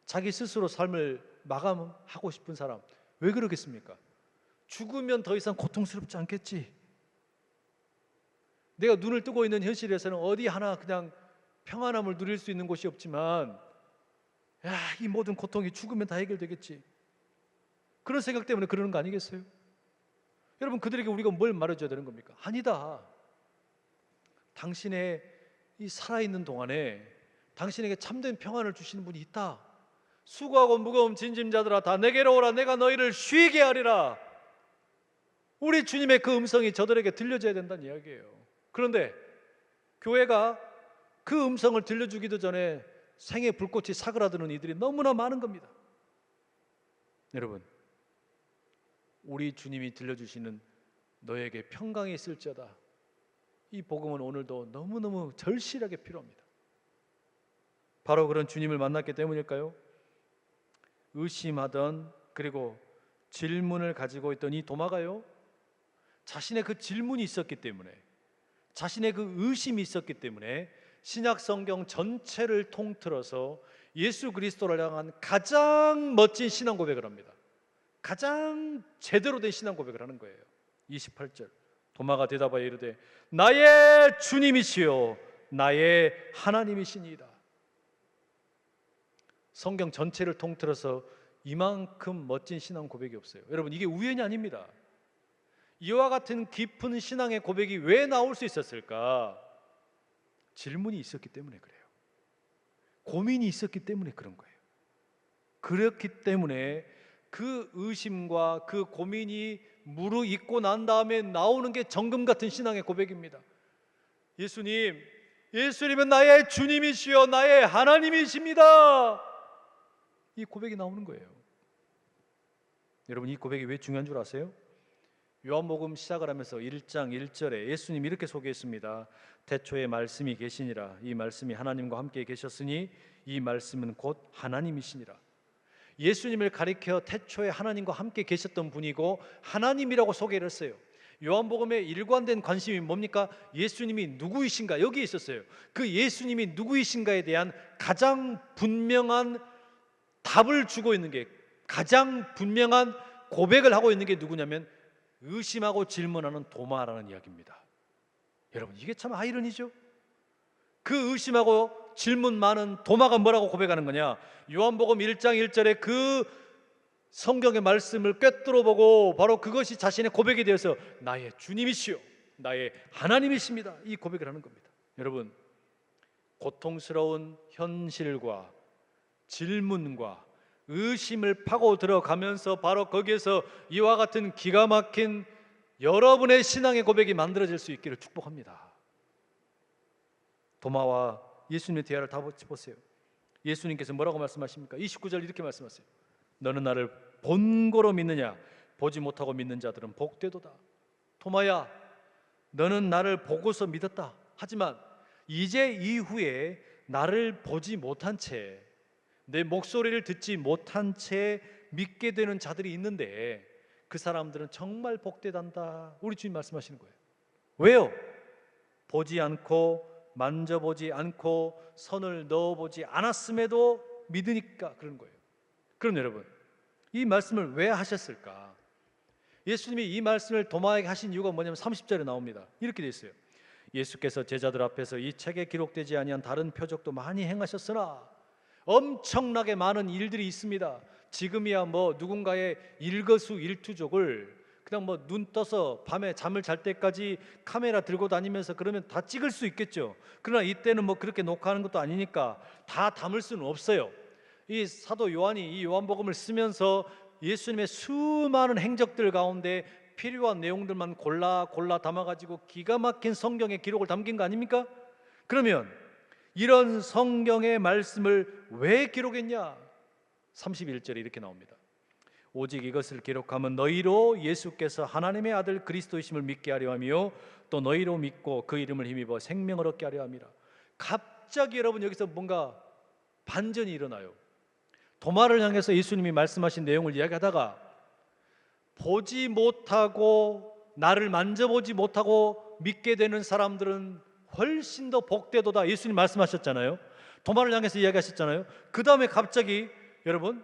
S5: 자기 스스로 삶을 마감하고 싶은 사람, 왜 그러겠습니까? 죽으면 더 이상 고통스럽지 않겠지. 내가 눈을 뜨고 있는 현실에서는 어디 하나 그냥 평안함을 누릴 수 있는 곳이 없지만, 이 모든 고통이 죽으면 다 해결되겠지. 그런 생각 때문에 그러는 거 아니겠어요? 여러분, 그들에게 우리가 뭘 말해줘야 되는 겁니까? 아니다. 당신의 이 살아있는 동안에 당신에게 참된 평안을 주시는 분이 있다. 수고하고 무거운 짐진자들아 다 내게로 오라. 내가 너희를 쉬게 하리라. 우리 주님의 그 음성이 저들에게 들려져야 된다는 이야기예요. 그런데 교회가 그 음성을 들려주기도 전에 생의 불꽃이 사그라드는 이들이 너무나 많은 겁니다. 여러분, 우리 주님이 들려주시는 너에게 평강이 있을지어다, 이 복음은 오늘도 너무너무 절실하게 필요합니다. 바로 그런 주님을 만났기 때문일까요? 의심하던, 그리고 질문을 가지고 있던 이 도마가요, 자신의 그 질문이 있었기 때문에, 자신의 그 의심이 있었기 때문에 신약 성경 전체를 통틀어서 예수 그리스도를 향한 가장 멋진 신앙 고백을 합니다. 가장 제대로 된 신앙 고백을 하는 거예요. 28절, 도마가 대답하여 이르되 나의 주님이시요 나의 하나님이시니이다. 성경 전체를 통틀어서 이만큼 멋진 신앙 고백이 없어요. 여러분, 이게 우연이 아닙니다. 이와 같은 깊은 신앙의 고백이 왜 나올 수 있었을까? 질문이 있었기 때문에 그래요. 고민이 있었기 때문에 그런 거예요. 그렇기 때문에 그 의심과 그 고민이 무르익고 난 다음에 나오는 게 정금 같은 신앙의 고백입니다. 예수님은 나의 주님이시여 나의 하나님이십니다. 이 고백이 나오는 거예요. 여러분, 이 고백이 왜 중요한 줄 아세요? 요한복음 시작을 하면서 1장 1절에 예수님이 이렇게 소개했습니다. 태초에 말씀이 계시니라. 이 말씀이 하나님과 함께 계셨으니 이 말씀은 곧 하나님이시니라. 예수님을 가리켜 태초에 하나님과 함께 계셨던 분이고 하나님이라고 소개를 했어요. 요한복음의 일관된 관심이 뭡니까? 예수님이 누구이신가? 여기에 있었어요. 그 예수님이 누구이신가에 대한 가장 분명한 답을 주고 있는 게, 가장 분명한 고백을 하고 있는 게 누구냐면 의심하고 질문하는 도마라는 이야기입니다. 여러분, 이게 참 아이러니죠? 그 의심하고 질문 많은 도마가 뭐라고 고백하는 거냐? 요한복음 1장 1절에 그 성경의 말씀을 꿰뚫어 보고 바로 그것이 자신의 고백이 되어서 나의 주님이시요 나의 하나님이십니다, 이 고백을 하는 겁니다. 여러분, 고통스러운 현실과 질문과 의심을 파고 들어가면서 바로 거기에서 이와 같은 기가 막힌 여러분의 신앙의 고백이 만들어질 수 있기를 축복합니다. 도마와 예수님의 대화를 다 보세요. 예수님께서 뭐라고 말씀하십니까? 29절 이렇게 말씀하세요. 너는 나를 본고로 믿느냐? 보지 못하고 믿는 자들은 복되도다. 도마야, 너는 나를 보고서 믿었다. 하지만 이제 이후에 나를 보지 못한 채, 내 목소리를 듣지 못한 채 믿게 되는 자들이 있는데 그 사람들은 정말 복되단다. 우리 주님 말씀하시는 거예요. 왜요? 보지 않고 만져보지 않고 손을 넣어보지 않았음에도 믿으니까 그런 거예요. 그럼 여러분, 이 말씀을 왜 하셨을까? 예수님이 이 말씀을 도마에게 하신 이유가 뭐냐면 30절에 나옵니다. 이렇게 되어 있어요. 예수께서 제자들 앞에서 이 책에 기록되지 아니한 다른 표적도 많이 행하셨으나 엄청나게 많은 일들이 있습니다. 지금이야 뭐 누군가의 일거수일투족을 그냥 뭐 눈 떠서 밤에 잠을 잘 때까지 카메라 들고 다니면서 그러면 다 찍을 수 있겠죠. 그러나 이때는 뭐 그렇게 녹화하는 것도 아니니까 다 담을 수는 없어요. 이 사도 요한이 이 요한복음을 쓰면서 예수님의 수많은 행적들 가운데 필요한 내용들만 골라 담아가지고 기가 막힌 성경의 기록을 담긴 거 아닙니까? 그러면 이런 성경의 말씀을 왜 기록했냐? 31절에 이렇게 나옵니다. 오직 이것을 기록하면 너희로 예수께서 하나님의 아들 그리스도이심을 믿게 하려 하며 또 너희로 믿고 그 이름을 힘입어 생명을 얻게 하려 함이라. 갑자기 여러분 여기서 뭔가 반전이 일어나요. 도마를 향해서 예수님이 말씀하신 내용을 이야기하다가 보지 못하고 나를 만져보지 못하고 믿게 되는 사람들은 훨씬 더 복되도다. 예수님 말씀하셨잖아요. 도마를 향해서 이야기하셨잖아요. 그 다음에 갑자기 여러분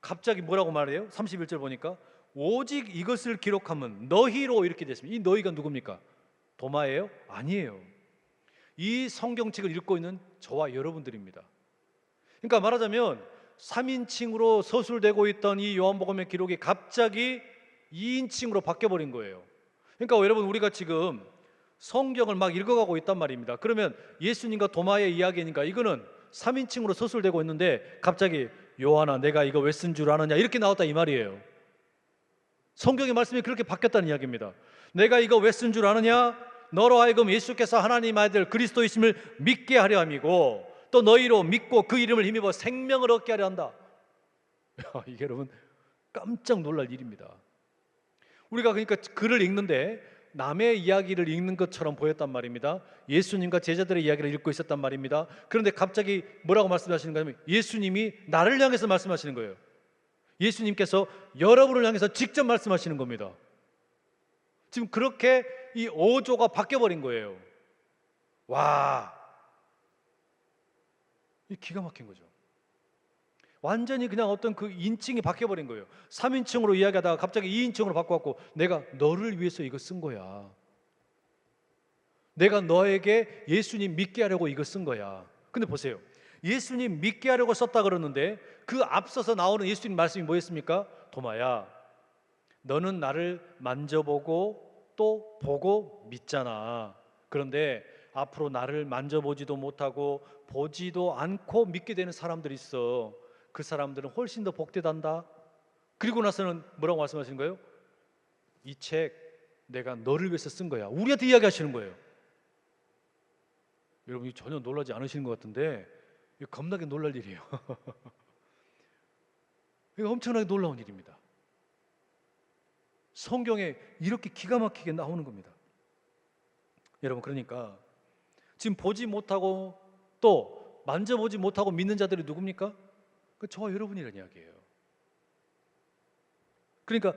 S5: 갑자기 뭐라고 말해요? 31절 보니까 오직 이것을 기록하면 너희로 이렇게 됐습니다. 이 너희가 누굽니까? 도마예요? 아니에요. 이 성경책을 읽고 있는 저와 여러분들입니다. 그러니까 말하자면 3인칭으로 서술되고 있던 이 요한복음의 기록이 갑자기 2인칭으로 바뀌어버린 거예요. 그러니까 여러분 우리가 지금 성경을 막 읽어가고 있단 말입니다. 그러면 예수님과 도마의 이야기니까 이거는 3인칭으로 서술되고 있는데 갑자기 요한아 내가 이거 왜 쓴 줄 아느냐 이렇게 나왔다 이 말이에요. 성경의 말씀이 그렇게 바뀌었다는 이야기입니다. 내가 이거 왜 쓴 줄 아느냐? 너로 하여금 예수께서 하나님 아들 그리스도이심을 믿게 하려 함이고 또 너희로 믿고 그 이름을 힘입어 생명을 얻게 하려 한다. 이게 여러분 깜짝 놀랄 일입니다. 우리가 그러니까 글을 읽는데 남의 이야기를 읽는 것처럼 보였단 말입니다. 예수님과 제자들의 이야기를 읽고 있었단 말입니다. 그런데 갑자기 뭐라고 말씀하시는 거냐면 예수님이 나를 향해서 말씀하시는 거예요. 예수님께서 여러분을 향해서 직접 말씀하시는 겁니다. 지금 그렇게 이 어조가 바뀌어버린 거예요. 와, 이 기가 막힌 거죠. 완전히 그냥 어떤 그 인칭이 바뀌어버린 거예요. 3인칭으로 이야기하다가 갑자기 2인칭으로 바꿔갖고 내가 너를 위해서 이거 쓴 거야. 내가 너에게 예수님 믿게 하려고 이거 쓴 거야. 근데 보세요. 예수님 믿게 하려고 썼다 그러는데 그 앞서서 나오는 예수님 말씀이 뭐였습니까? 도마야, 너는 나를 만져보고 또 보고 믿잖아. 그런데 앞으로 나를 만져보지도 못하고 보지도 않고 믿게 되는 사람들이 있어. 그 사람들은 훨씬 더 복되단다. 그리고 나서는 뭐라고 말씀하시는 거예요? 이 책 내가 너를 위해서 쓴 거야. 우리한테 이야기하시는 거예요. 여러분 전혀 놀라지 않으시는 것 같은데 이거 겁나게 놀랄 일이에요. 이거 엄청나게 놀라운 일입니다. 성경에 이렇게 기가 막히게 나오는 겁니다. 여러분 그러니까 지금 보지 못하고 또 만져보지 못하고 믿는 자들이 누굽니까? 그 저와 여러분이라는 이야기예요. 그러니까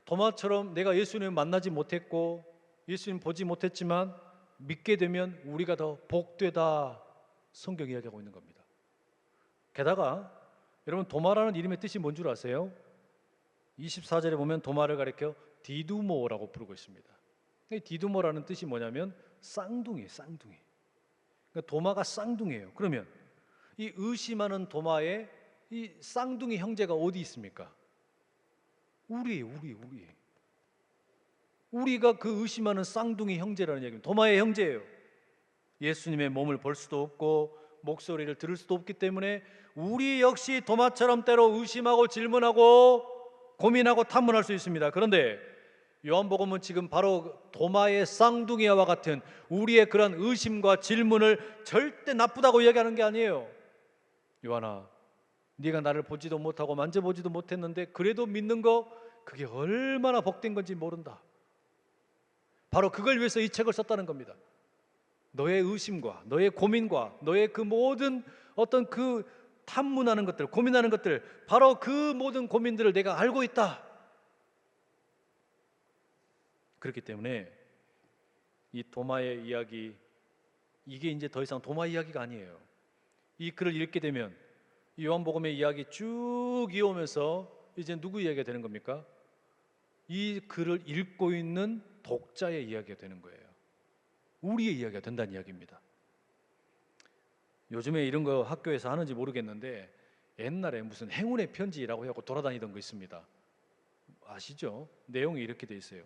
S5: 도마처럼 내가 예수님을 만나지 못했고 예수님 보지 못했지만 믿게 되면 우리가 더 복되다 성경이 이야기하고 있는 겁니다. 게다가 여러분 도마라는 이름의 뜻이 뭔 줄 아세요? 24절에 보면 도마를 가리켜 디두모라고 부르고 있습니다. 이 디두모라는 뜻이 뭐냐면 쌍둥이에요. 쌍둥이. 그러니까 도마가 쌍둥이에요. 그러면 이 의심하는 도마의 이 쌍둥이 형제가 어디 있습니까? 우리예요. 우리가 그 의심하는 쌍둥이 형제라는 얘기입니다. 도마의 형제예요. 예수님의 몸을 볼 수도 없고 목소리를 들을 수도 없기 때문에 우리 역시 도마처럼 때로 의심하고 질문하고 고민하고 탐문할 수 있습니다. 그런데 요한복음은 지금 바로 도마의 쌍둥이와 같은 우리의 그런 의심과 질문을 절대 나쁘다고 이야기하는 게 아니에요. 요한아, 네가 나를 보지도 못하고 만져보지도 못했는데 그래도 믿는 거 그게 얼마나 복된 건지 모른다. 바로 그걸 위해서 이 책을 썼다는 겁니다. 너의 의심과 너의 고민과 너의 그 모든 어떤 그 탐문하는 것들, 고민하는 것들, 바로 그 모든 고민들을 내가 알고 있다. 그렇기 때문에 이 도마의 이야기, 이게 이제 더 이상 도마 이야기가 아니에요. 이 글을 읽게 되면 이 요한복음의 이야기 쭉 이어오면서 이제 누구 이야기가 되는 겁니까? 이 글을 읽고 있는 독자의 이야기가 되는 거예요. 우리의 이야기가 된다는 이야기입니다. 요즘에 이런 거 학교에서 하는지 모르겠는데 옛날에 무슨 행운의 편지라고 해갖고 돌아다니던 거 있습니다. 아시죠? 내용이 이렇게 돼 있어요.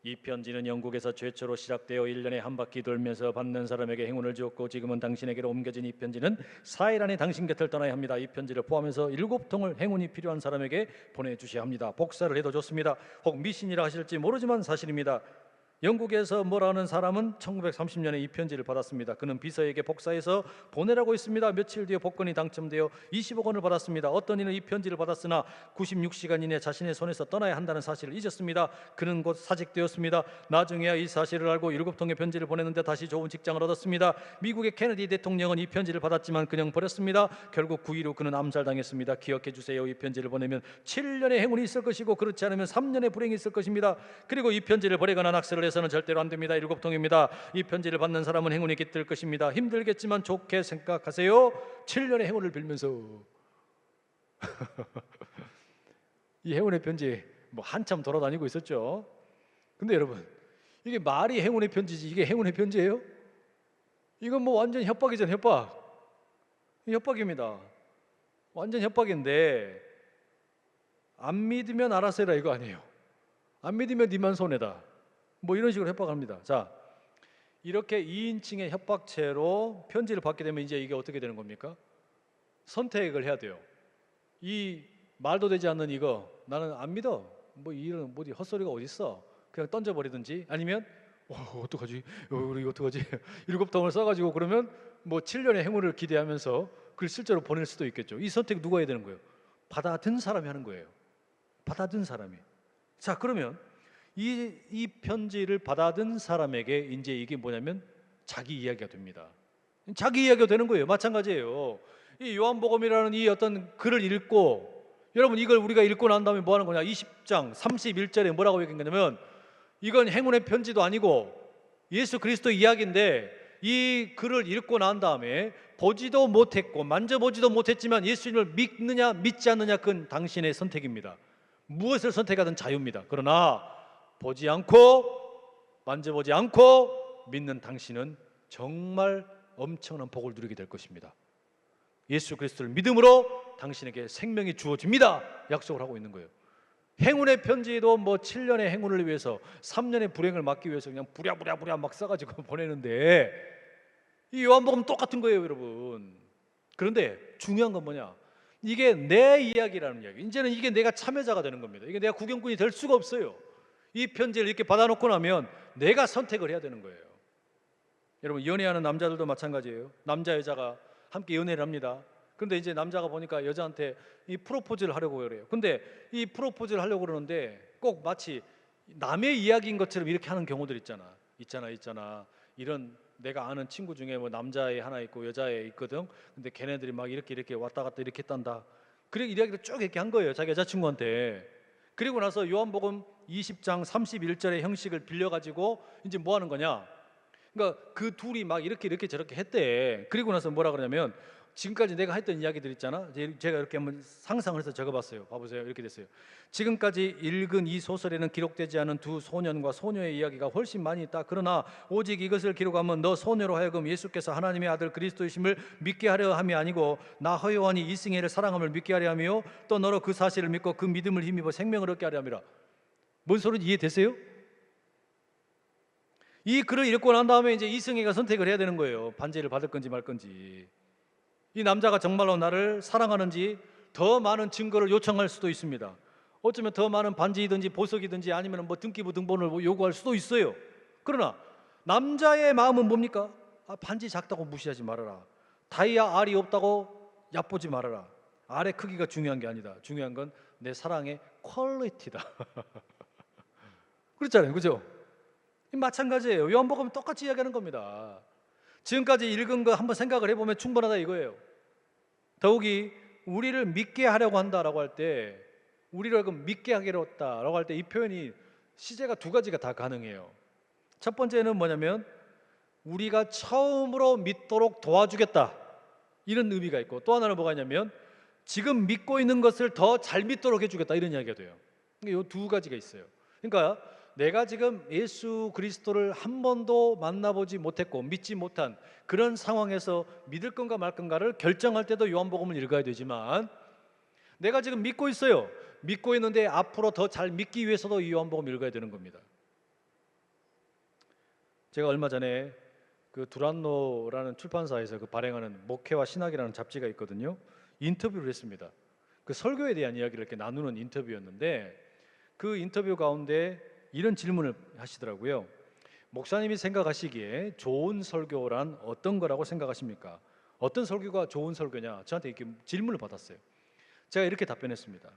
S5: 이 편지는 영국에서 최초로 시작되어 1년에 한 바퀴 돌면서 받는 사람에게 행운을 주었고 지금은 당신에게로 옮겨진 이 편지는 4일 안에 당신 곁을 떠나야 합니다. 이 편지를 포함해서 7통을 행운이 필요한 사람에게 보내주셔야 합니다. 복사를 해도 좋습니다. 혹 미신이라 하실지 모르지만 사실입니다. 영국에서 뭐라는 사람은 1930년에 이 편지를 받았습니다. 그는 비서에게 복사해서 보내라고 했습니다. 며칠 뒤에 복권이 당첨되어 20억 원을 받았습니다. 어떤 이는 이 편지를 받았으나 96시간 이내 자신의 손에서 떠나야 한다는 사실을 잊었습니다. 그는 곧 사직되었습니다. 나중에야 이 사실을 알고 7통의 편지를 보냈는데 다시 좋은 직장을 얻었습니다. 미국의 케네디 대통령은 이 편지를 받았지만 그냥 버렸습니다. 결국 9일 후 그는 암살당했습니다. 기억해 주세요. 이 편지를 보내면 7년의 행운이 있을 것이고 그렇지 않으면 3년의 불행이 있을 것입니다. 그리고 이 편지를 버리거나 낙서를 해서는 절대로 안 됩니다. 7통입니다. 이 편지를 받는 사람은 행운이 깃들 것입니다. 힘들겠지만 좋게 생각하세요. 7년의 행운을 빌면서 이 행운의 편지 뭐 한참 돌아다니고 있었죠. 근데 여러분, 이게 말이 행운의 편지지 이게 행운의 편지예요? 이건 뭐 완전 협박이잖아요. 협박입니다. 완전 협박인데 안 믿으면 알아서 해라 이거 아니에요. 안 믿으면 니만 손해다. 뭐 이런 식으로 협박합니다. 자, 이렇게 2인칭의 협박체로 편지를 받게 되면 이제 이게 어떻게 되는 겁니까? 선택을 해야 돼요. 이 말도 되지 않는 이거 나는 안 믿어. 뭐 이런 뭐 헛소리가 어디 있어? 그냥 던져버리든지 아니면 어떡하지? 우리 어떡하지? 7통을 써가지고 그러면 뭐 7년의 행운을 기대하면서 그걸 실제로 보낼 수도 있겠죠. 이 선택 누가 해야 되는 거예요? 받아든 사람이 하는 거예요. 받아든 사람이. 자, 그러면 이 편지를 받아든 사람에게 이제 이게 뭐냐면 자기 이야기가 됩니다. 자기 이야기가 되는 거예요. 마찬가지예요. 이 요한복음이라는 이 어떤 글을 읽고 여러분 이걸 우리가 읽고 난 다음에 뭐 하는 거냐? 20장 31절에 뭐라고 얘기했냐면 이건 행운의 편지도 아니고 예수 그리스도 이야기인데 이 글을 읽고 난 다음에 보지도 못했고 만져보지도 못했지만 예수님을 믿느냐 믿지 않느냐 그건 당신의 선택입니다. 무엇을 선택하든 자유입니다. 그러나 보지 않고 만져보지 않고 믿는 당신은 정말 엄청난 복을 누리게 될 것입니다. 예수 그리스도를 믿음으로 당신에게 생명이 주어집니다. 약속을 하고 있는 거예요. 행운의 편지도 뭐 7년의 행운을 위해서 3년의 불행을 막기 위해서 그냥 부랴부랴 막 써가지고 보내는데 이 요한복음 똑같은 거예요, 여러분. 그런데 중요한 건 뭐냐? 이게 내 이야기라는 이야기. 이제는 이게 내가 참여자가 되는 겁니다. 이게 내가 구경꾼이 될 수가 없어요. 이 편지를 이렇게 받아놓고 나면 내가 선택을 해야 되는 거예요. 여러분 연애하는 남자들도 마찬가지예요. 남자 여자가 함께 연애를 합니다. 근데 이제 남자가 보니까 여자한테 이 프로포즈를 하려고 그래요. 근데 이 프로포즈를 하려고 그러는데 꼭 마치 남의 이야기인 것처럼 이렇게 하는 경우들 있잖아. 이런 내가 아는 친구 중에 뭐 남자애 하나 있고 여자애 있거든. 근데 걔네들이 막 이렇게 왔다 갔다 이렇게 했단다. 그리고 이야기를 쭉 이렇게 한 거예요. 자기 여자친구한테. 그리고 나서 요한복음 20장 31절의 형식을 빌려가지고 이제 뭐 하는 거냐? 그러니까 그 둘이 막 이렇게 저렇게 했대. 그리고 나서 뭐라 그러냐면 지금까지 내가 했던 이야기들 있잖아. 제가 이렇게 한번 상상을 해서 적어봤어요. 봐보세요. 이렇게 됐어요. 지금까지 읽은 이 소설에는 기록되지 않은 두 소년과 소녀의 이야기가 훨씬 많이 있다. 그러나 오직 이것을 기록하면 너 소녀로 하여금 예수께서 하나님의 아들 그리스도이심을 믿게 하려 함이 아니고 나 허요한이 이승혜를 사랑함을 믿게 하려 함이요 또 너로 그 사실을 믿고 그 믿음을 힘입어 생명을 얻게 하려 함이라. 뭔 소리인지 이해되세요? 이 글을 읽고 난 다음에 이제 이승혜가 선택을 해야 되는 거예요. 반지를 받을 건지 말 건지. 이 남자가 정말로 나를 사랑하는지 더 많은 증거를 요청할 수도 있습니다. 어쩌면 더 많은 반지이든지 보석이든지 아니면 뭐 등기부 등본을 요구할 수도 있어요. 그러나 남자의 마음은 뭡니까? 반지 작다고 무시하지 말아라. 다이아 알이 없다고 얕보지 말아라. 알의 크기가 중요한 게 아니다. 중요한 건 내 사랑의 퀄리티다. 그렇잖아요, 그죠? 마찬가지예요. 요한복음 똑같이 이야기하는 겁니다. 지금까지 읽은 거 한번 생각을 해보면 충분하다 이거예요. 더욱이 우리를 믿게 하려고 한다라고 할 때, 우리를 믿게 하기로 했다라고 할 때 이 표현이 시제가 두 가지가 다 가능해요. 첫 번째는 뭐냐면 우리가 처음으로 믿도록 도와주겠다 이런 의미가 있고, 또 하나는 뭐가 있냐면 지금 믿고 있는 것을 더 잘 믿도록 해주겠다 이런 이야기가 돼요. 이 두 가지가 있어요. 그러니까 내가 지금 예수 그리스도를 한 번도 만나보지 못했고 믿지 못한 그런 상황에서 믿을 건가 말 건가를 결정할 때도 요한복음을 읽어야 되지만, 내가 지금 믿고 있어요. 믿고 있는데 앞으로 더 잘 믿기 위해서도 이 요한복음 읽어야 되는 겁니다. 제가 얼마 전에 그 두란노라는 출판사에서 그 발행하는 목회와 신학이라는 잡지가 있거든요. 인터뷰를 했습니다. 그 설교에 대한 이야기를 이렇게 나누는 인터뷰였는데, 그 인터뷰 가운데 이런 질문을 하시더라고요. 목사님이 생각하시기에 좋은 설교란 어떤 거라고 생각하십니까? 어떤 설교가 좋은 설교냐? 저한테 이렇게 질문을 받았어요. 제가 이렇게 답변했습니다.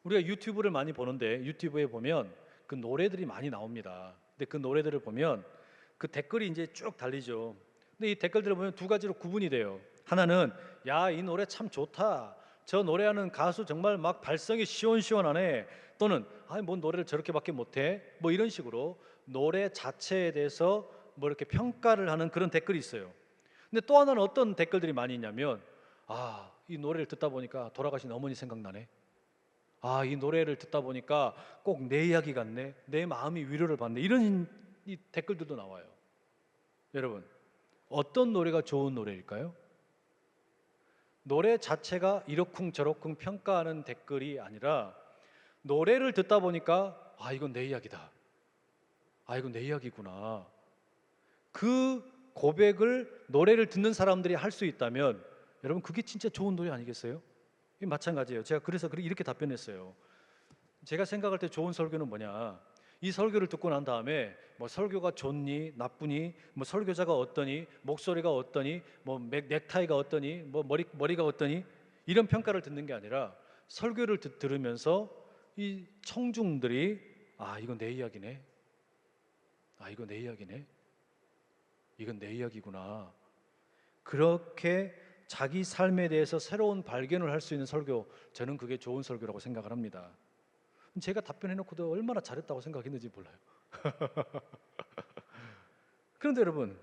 S5: 우리가 유튜브를 많이 보는데 유튜브에 보면 그 노래들이 많이 나옵니다. 근데 그 노래들을 보면 그 댓글이 이제 쭉 달리죠. 근데 이 댓글들을 보면 두 가지로 구분이 돼요. 하나는 야, 이 노래 참 좋다. 저 노래하는 가수 정말 막 발성이 시원시원하네, 또는 뭔 노래를 저렇게밖에 못해, 뭐 이런 식으로 노래 자체에 대해서 뭐 이렇게 평가를 하는 그런 댓글이 있어요. 근데 또 하나는 어떤 댓글들이 많이 있냐면, 이 노래를 듣다 보니까 돌아가신 어머니 생각나네. 이 노래를 듣다 보니까 꼭 내 이야기 같네, 내 마음이 위로를 받네, 이런 이 댓글들도 나와요. 여러분, 어떤 노래가 좋은 노래일까요? 노래 자체가 이러쿵저러쿵 평가하는 댓글이 아니라, 노래를 듣다 보니까 이건 내 이야기다, 이건 내 이야기구나, 그 고백을 노래를 듣는 사람들이 할 수 있다면 여러분, 그게 진짜 좋은 노래 아니겠어요? 마찬가지예요. 제가 그래서 이렇게 답변했어요. 제가 생각할 때 좋은 설교는 뭐냐, 이 설교를 듣고 난 다음에 뭐 설교가 좋니 나쁘니, 뭐 설교자가 어떠니, 목소리가 어떠니, 뭐 넥타이가 어떠니, 뭐 머리가 어떠니, 이런 평가를 듣는 게 아니라, 설교를 들으면서 이 청중들이 이건 내 이야기네, 이건 내 이야기네, 이건 내 이야기구나, 그렇게 자기 삶에 대해서 새로운 발견을 할 수 있는 설교, 저는 그게 좋은 설교라고 생각을 합니다. 제가 답변해놓고도 얼마나 잘했다고 생각했는지 몰라요. 그런데 여러분,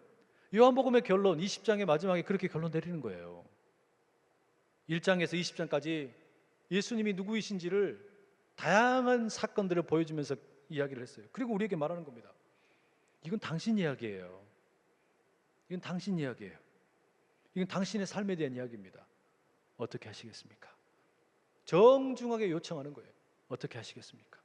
S5: 요한복음의 결론 20장의 마지막에 그렇게 결론 내리는 거예요. 1장에서 20장까지 예수님이 누구이신지를 다양한 사건들을 보여주면서 이야기를 했어요. 그리고 우리에게 말하는 겁니다. 이건 당신 이야기예요. 이건 당신 이야기예요. 이건 당신의 삶에 대한 이야기입니다. 어떻게 하시겠습니까? 정중하게 요청하는 거예요. 어떻게 하시겠습니까?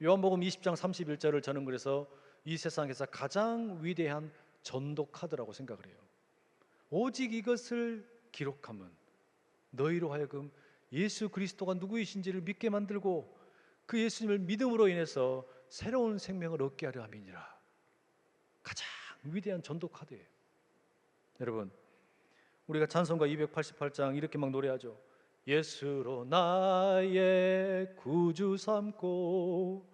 S5: 요한복음 20장 31절을 저는 그래서 이 세상에서 가장 위대한 전도 카드라고 생각을 해요. 오직 이것을 기록하면 너희로 하여금 예수 그리스도가 누구이신지를 믿게 만들고 그 예수님을 믿음으로 인해서 새로운 생명을 얻게 하려 함이니라. 가장 위대한 전도 카드예요. 여러분, 우리가 찬송가 288장 이렇게 막 노래하죠. 예수로 나의 구주 삼고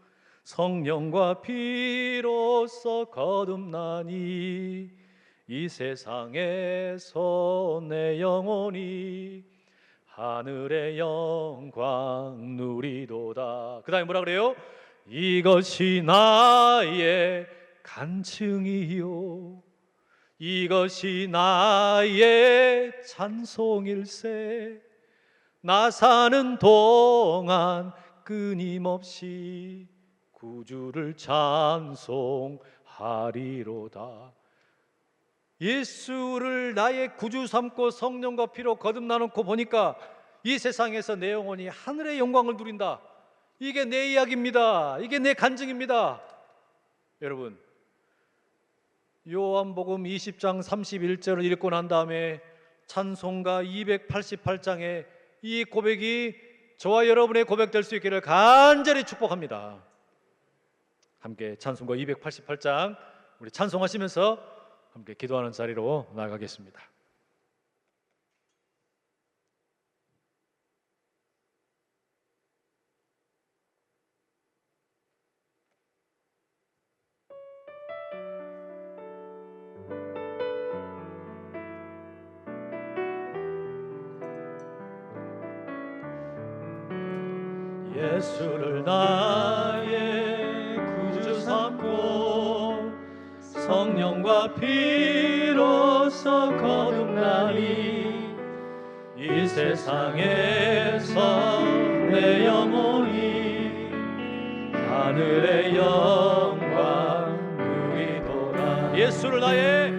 S5: 성령과 피로써 거듭나니 이 세상에서 내 영혼이 하늘의 영광 누리도다. 그 다음에 뭐라 그래요? 이것이 나의 간증이요 이것이 나의 찬송일세. 나 사는 동안 끊임없이 구주를 찬송하리로다. 예수를 나의 구주 삼고 성령과 피로 거듭나놓고 보니까 이 세상에서 내 영혼이 하늘의 영광을 누린다. 이게 내 이야기입니다. 이게 내 간증입니다. 여러분, 요한복음 20장 31절을 읽고 난 다음에 찬송가 288장에 이 고백이 저와 여러분의 고백 될 수 있기를 간절히 축복합니다. 함께 찬송가 288장 우리 찬송하시면서 함께 기도하는 자리로 나아가겠습니다. 예수를 나의 구주 삼고 성령과 피로써 거듭나니 이 세상에서 내 영혼이 하늘의 영광 누리도다. 예수를 나의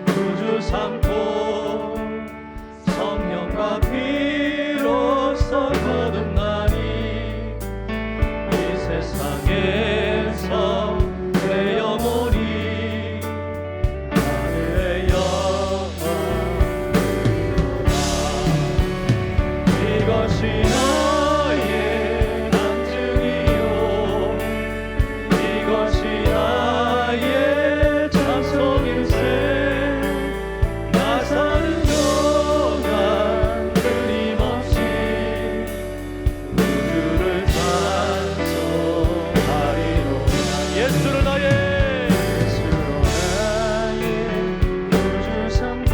S5: 구주 삼고 성령과 피로써 거듭나니 이 세상에서 내 영혼이 하늘의 영광 누리도다. 이것이 나의 간증이요 이것이 나의 찬송일세. 나 사는 동안 끊임없이 구주를 찬송하리로다. 예수를 나의 구주 삼고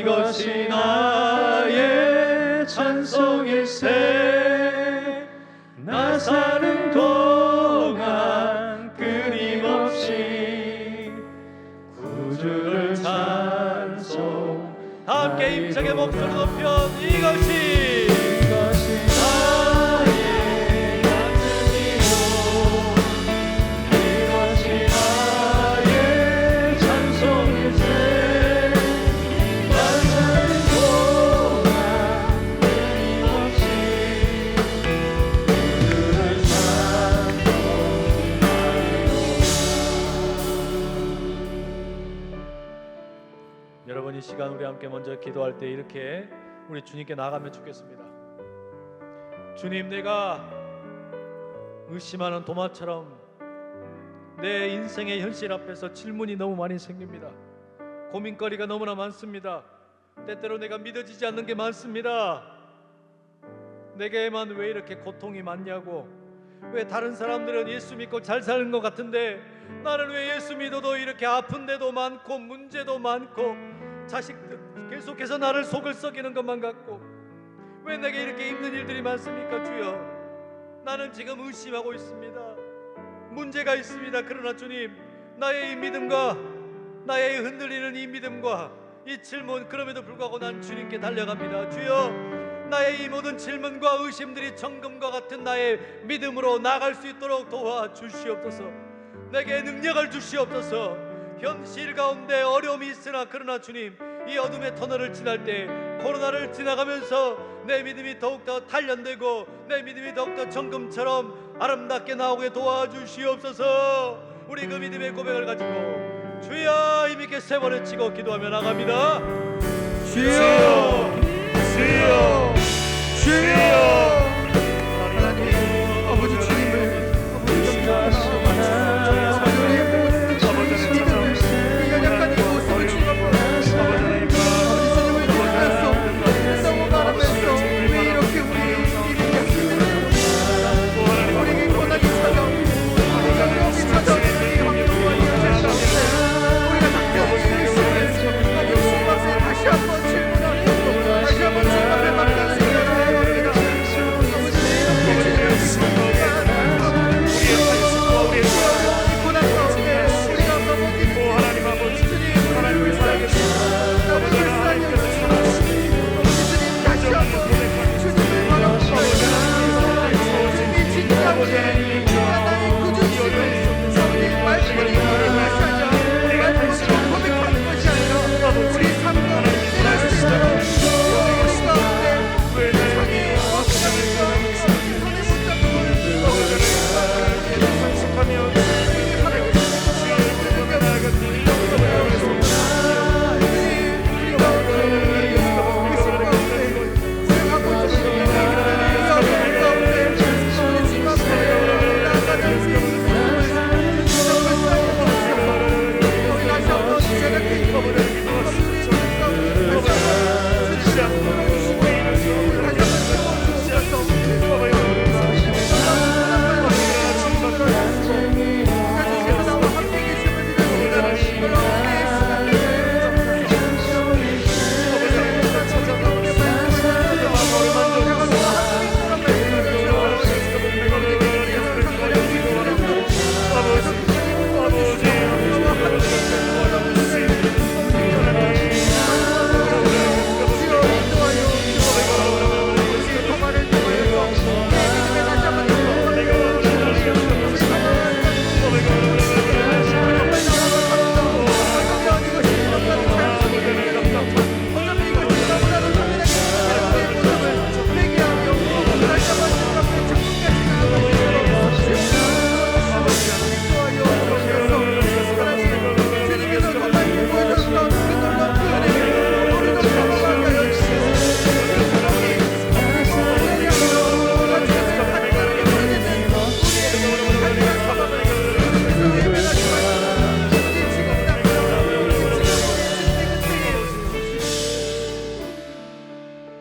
S3: 이것이 나의 찬송일세. 나 사는 동안 끊임없이 구주를 찬송.
S5: 다 함께 힘차게 목소리 높여 이것이
S3: 나의 양심이요 이것이 나의 찬송일세. 나 사는 동안 끊임없이 구주를 찬송하리로다.
S5: 여러분, 이 시간 우리 함께 먼저 기도할 때 이렇게 우리 주님께 나가면 좋겠습니다. 주님, 내가 의심하는 도마처럼 내 인생의 현실 앞에서 질문이 너무 많이 생깁니다. 고민거리가 너무나 많습니다. 때때로 내가 믿어지지 않는 게 많습니다. 내게만 왜 이렇게 고통이 많냐고, 왜 다른 사람들은 예수 믿고 잘 사는 것 같은데 나는 왜 예수 믿어도 이렇게 아픈 데도 많고 문제도 많고 자식들 계속해서 나를 속을 썩이는 것만 같고 왜 내게 이렇게 힘든 일들이 많습니까? 주여, 나는 지금 의심하고 있습니다. 문제가 있습니다. 그러나 주님, 나의 이 믿음과 나의 흔들리는 이 믿음과 이 질문, 그럼에도 불구하고 난 주님께 달려갑니다. 주여, 나의 이 모든 질문과 의심들이 정금과 같은 나의 믿음으로 나갈 수 있도록 도와주시옵소서. 내게 능력을 주시옵소서. 현실 가운데 어려움이 있으나 그러나 주님, 이 어둠의 터널을 지날 때, 코로나를 지나가면서 내 믿음이 더욱더 단련되고 내 믿음이 더욱더 정금처럼 아름답게 나오게 도와주시옵소서. 우리 그 믿음의 고백을 가지고 주여 힘있게 세 번 외치고 기도하며 나갑니다.
S3: 주여 주여 주여. 하나님 아버지 주님을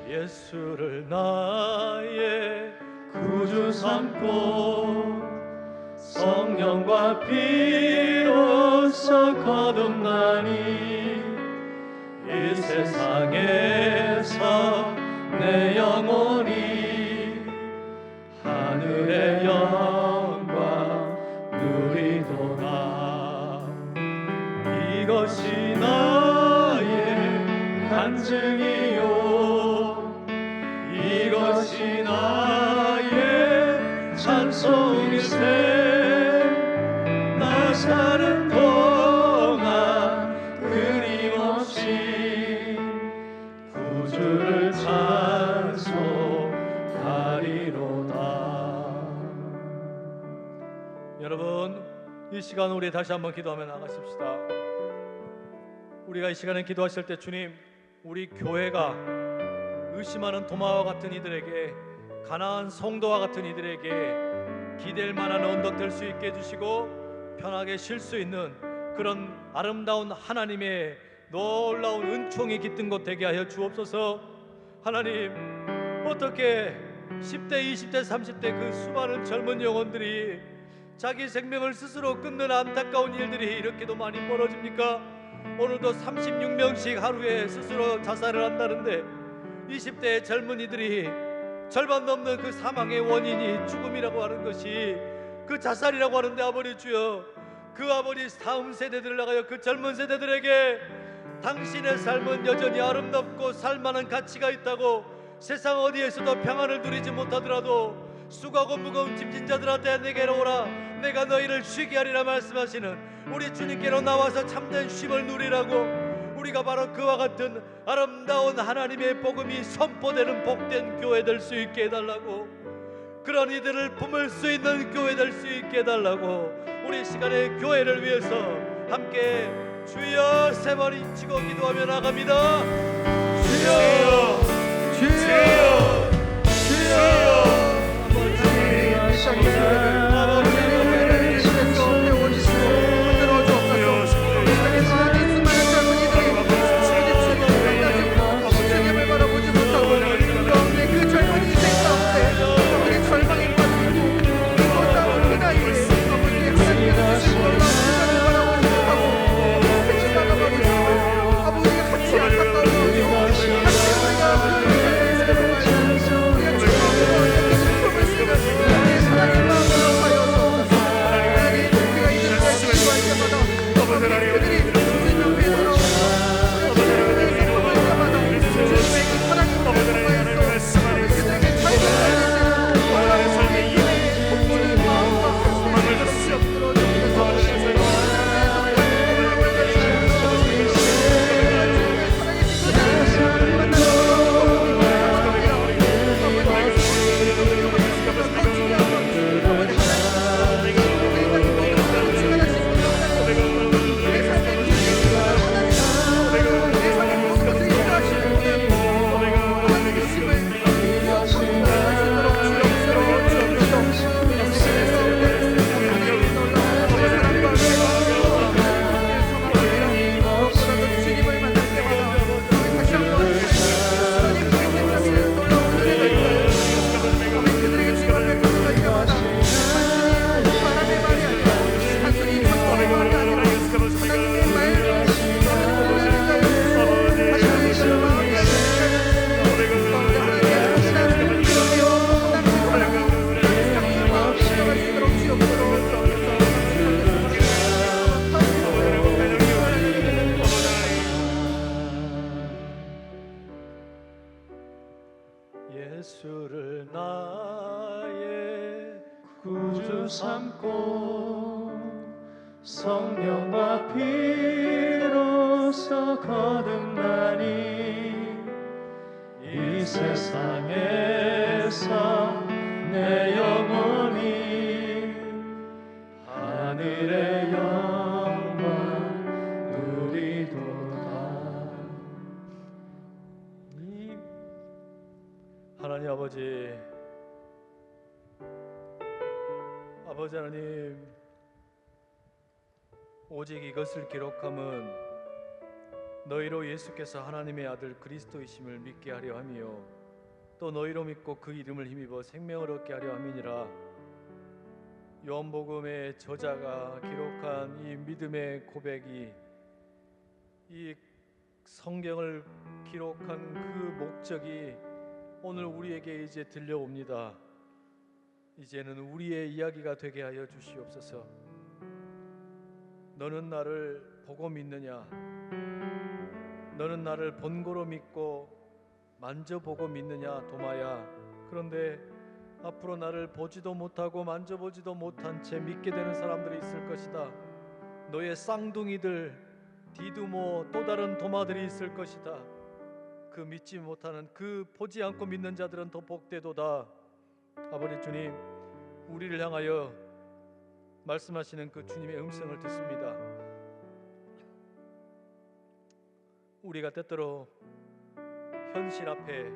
S5: 예수를 나의
S3: 구주 삼고 성령과 피로써 거듭나니
S5: 이 세상에서 내 영혼이 하늘의 영광 누리도다. 이것이 나의 간증이요, 이것이 나의 찬송일세. 나 사는 동안 끊임없이 구주를 찬송하리로다. 여러분, 이 시간 우리 다시 한번 기도하며 나가십시다. 우리가 이 시간에 기도하실 때 주님, 우리 교회가 의심하는 도마와 같은 이들에게, 가나안 성도와 같은 이들에게 기댈 만한 언덕 될 수 있게 해주시고 편하게 쉴 수 있는 그런 아름다운 하나님의 놀라운 은총이 깃든 곳 되게 하여 주옵소서. 하나님, 어떻게 10대, 20대, 30대 그 수많은 젊은 영혼들이 자기 생명을 스스로 끊는 안타까운 일들이 이렇게도 많이 벌어집니까? 오늘도 36명씩 하루에 스스로 자살을 한다는데 20대의 젊은이들이 절반 넘는 그 사망의 원인이 죽음이라고 하는 것이 그 자살이라고 하는데, 아버지 주여, 그 아버지 다음 세대들을 나가여 그 젊은 세대들에게 당신의 삶은 여전히 아름답고 살만한 가치가 있다고, 세상 어디에서도 평안을 누리지 못하더라도 수고하고 무거운 짐진 자들한테 내게로 오라, 내가 너희를 쉬게 하리라 말씀하시는 우리 주님께로 나와서 참된 쉼을 누리라고, 우리가 바로 그와 같은 아름다운 하나님의 복음이 선포되는 복된 교회 될 수 있게 해달라고, 그런 이들을 품을 수 있는 교회 될 수 있게 해달라고, 우리 시간에 교회를 위해서 함께 주여 세 번 외치고 기도하며 나갑니다. 주여, 주여, 주여. 예수를 나의 구주 삼고 성령과 피로써 거듭나니 이 세상에서 내 영혼이 하늘의 영광 누리도다. 하나님 아버지, 아버지 하나님, 오직 이것을 기록함은 너희로 예수께서 하나님의 아들 그리스도이심을 믿게 하려 함이요 또 너희로 믿고 그 이름을 힘입어 생명을 얻게 하려 함이니라. 요한복음의 저자가 기록한 이 믿음의 고백이 이 성경을 기록한 그 목적이 오늘 우리에게 이제 들려옵니다. 이제는 우리의 이야기가 되게 하여 주시옵소서. 너는 나를 보고 믿느냐? 너는 나를 본고로 믿고 만져보고 믿느냐, 도마야? 그런데 앞으로 나를 보지도 못하고 만져보지도 못한 채 믿게 되는 사람들이 있을 것이다. 너의 쌍둥이들, 디두모, 또 다른 도마들이 있을 것이다. 그 믿지 못하는, 그 보지 않고 믿는 자들은 더 복되도다. 아버지 주님, 우리를 향하여 말씀하시는 그 주님의 음성을 듣습니다. 우리가 때때로 현실 앞에,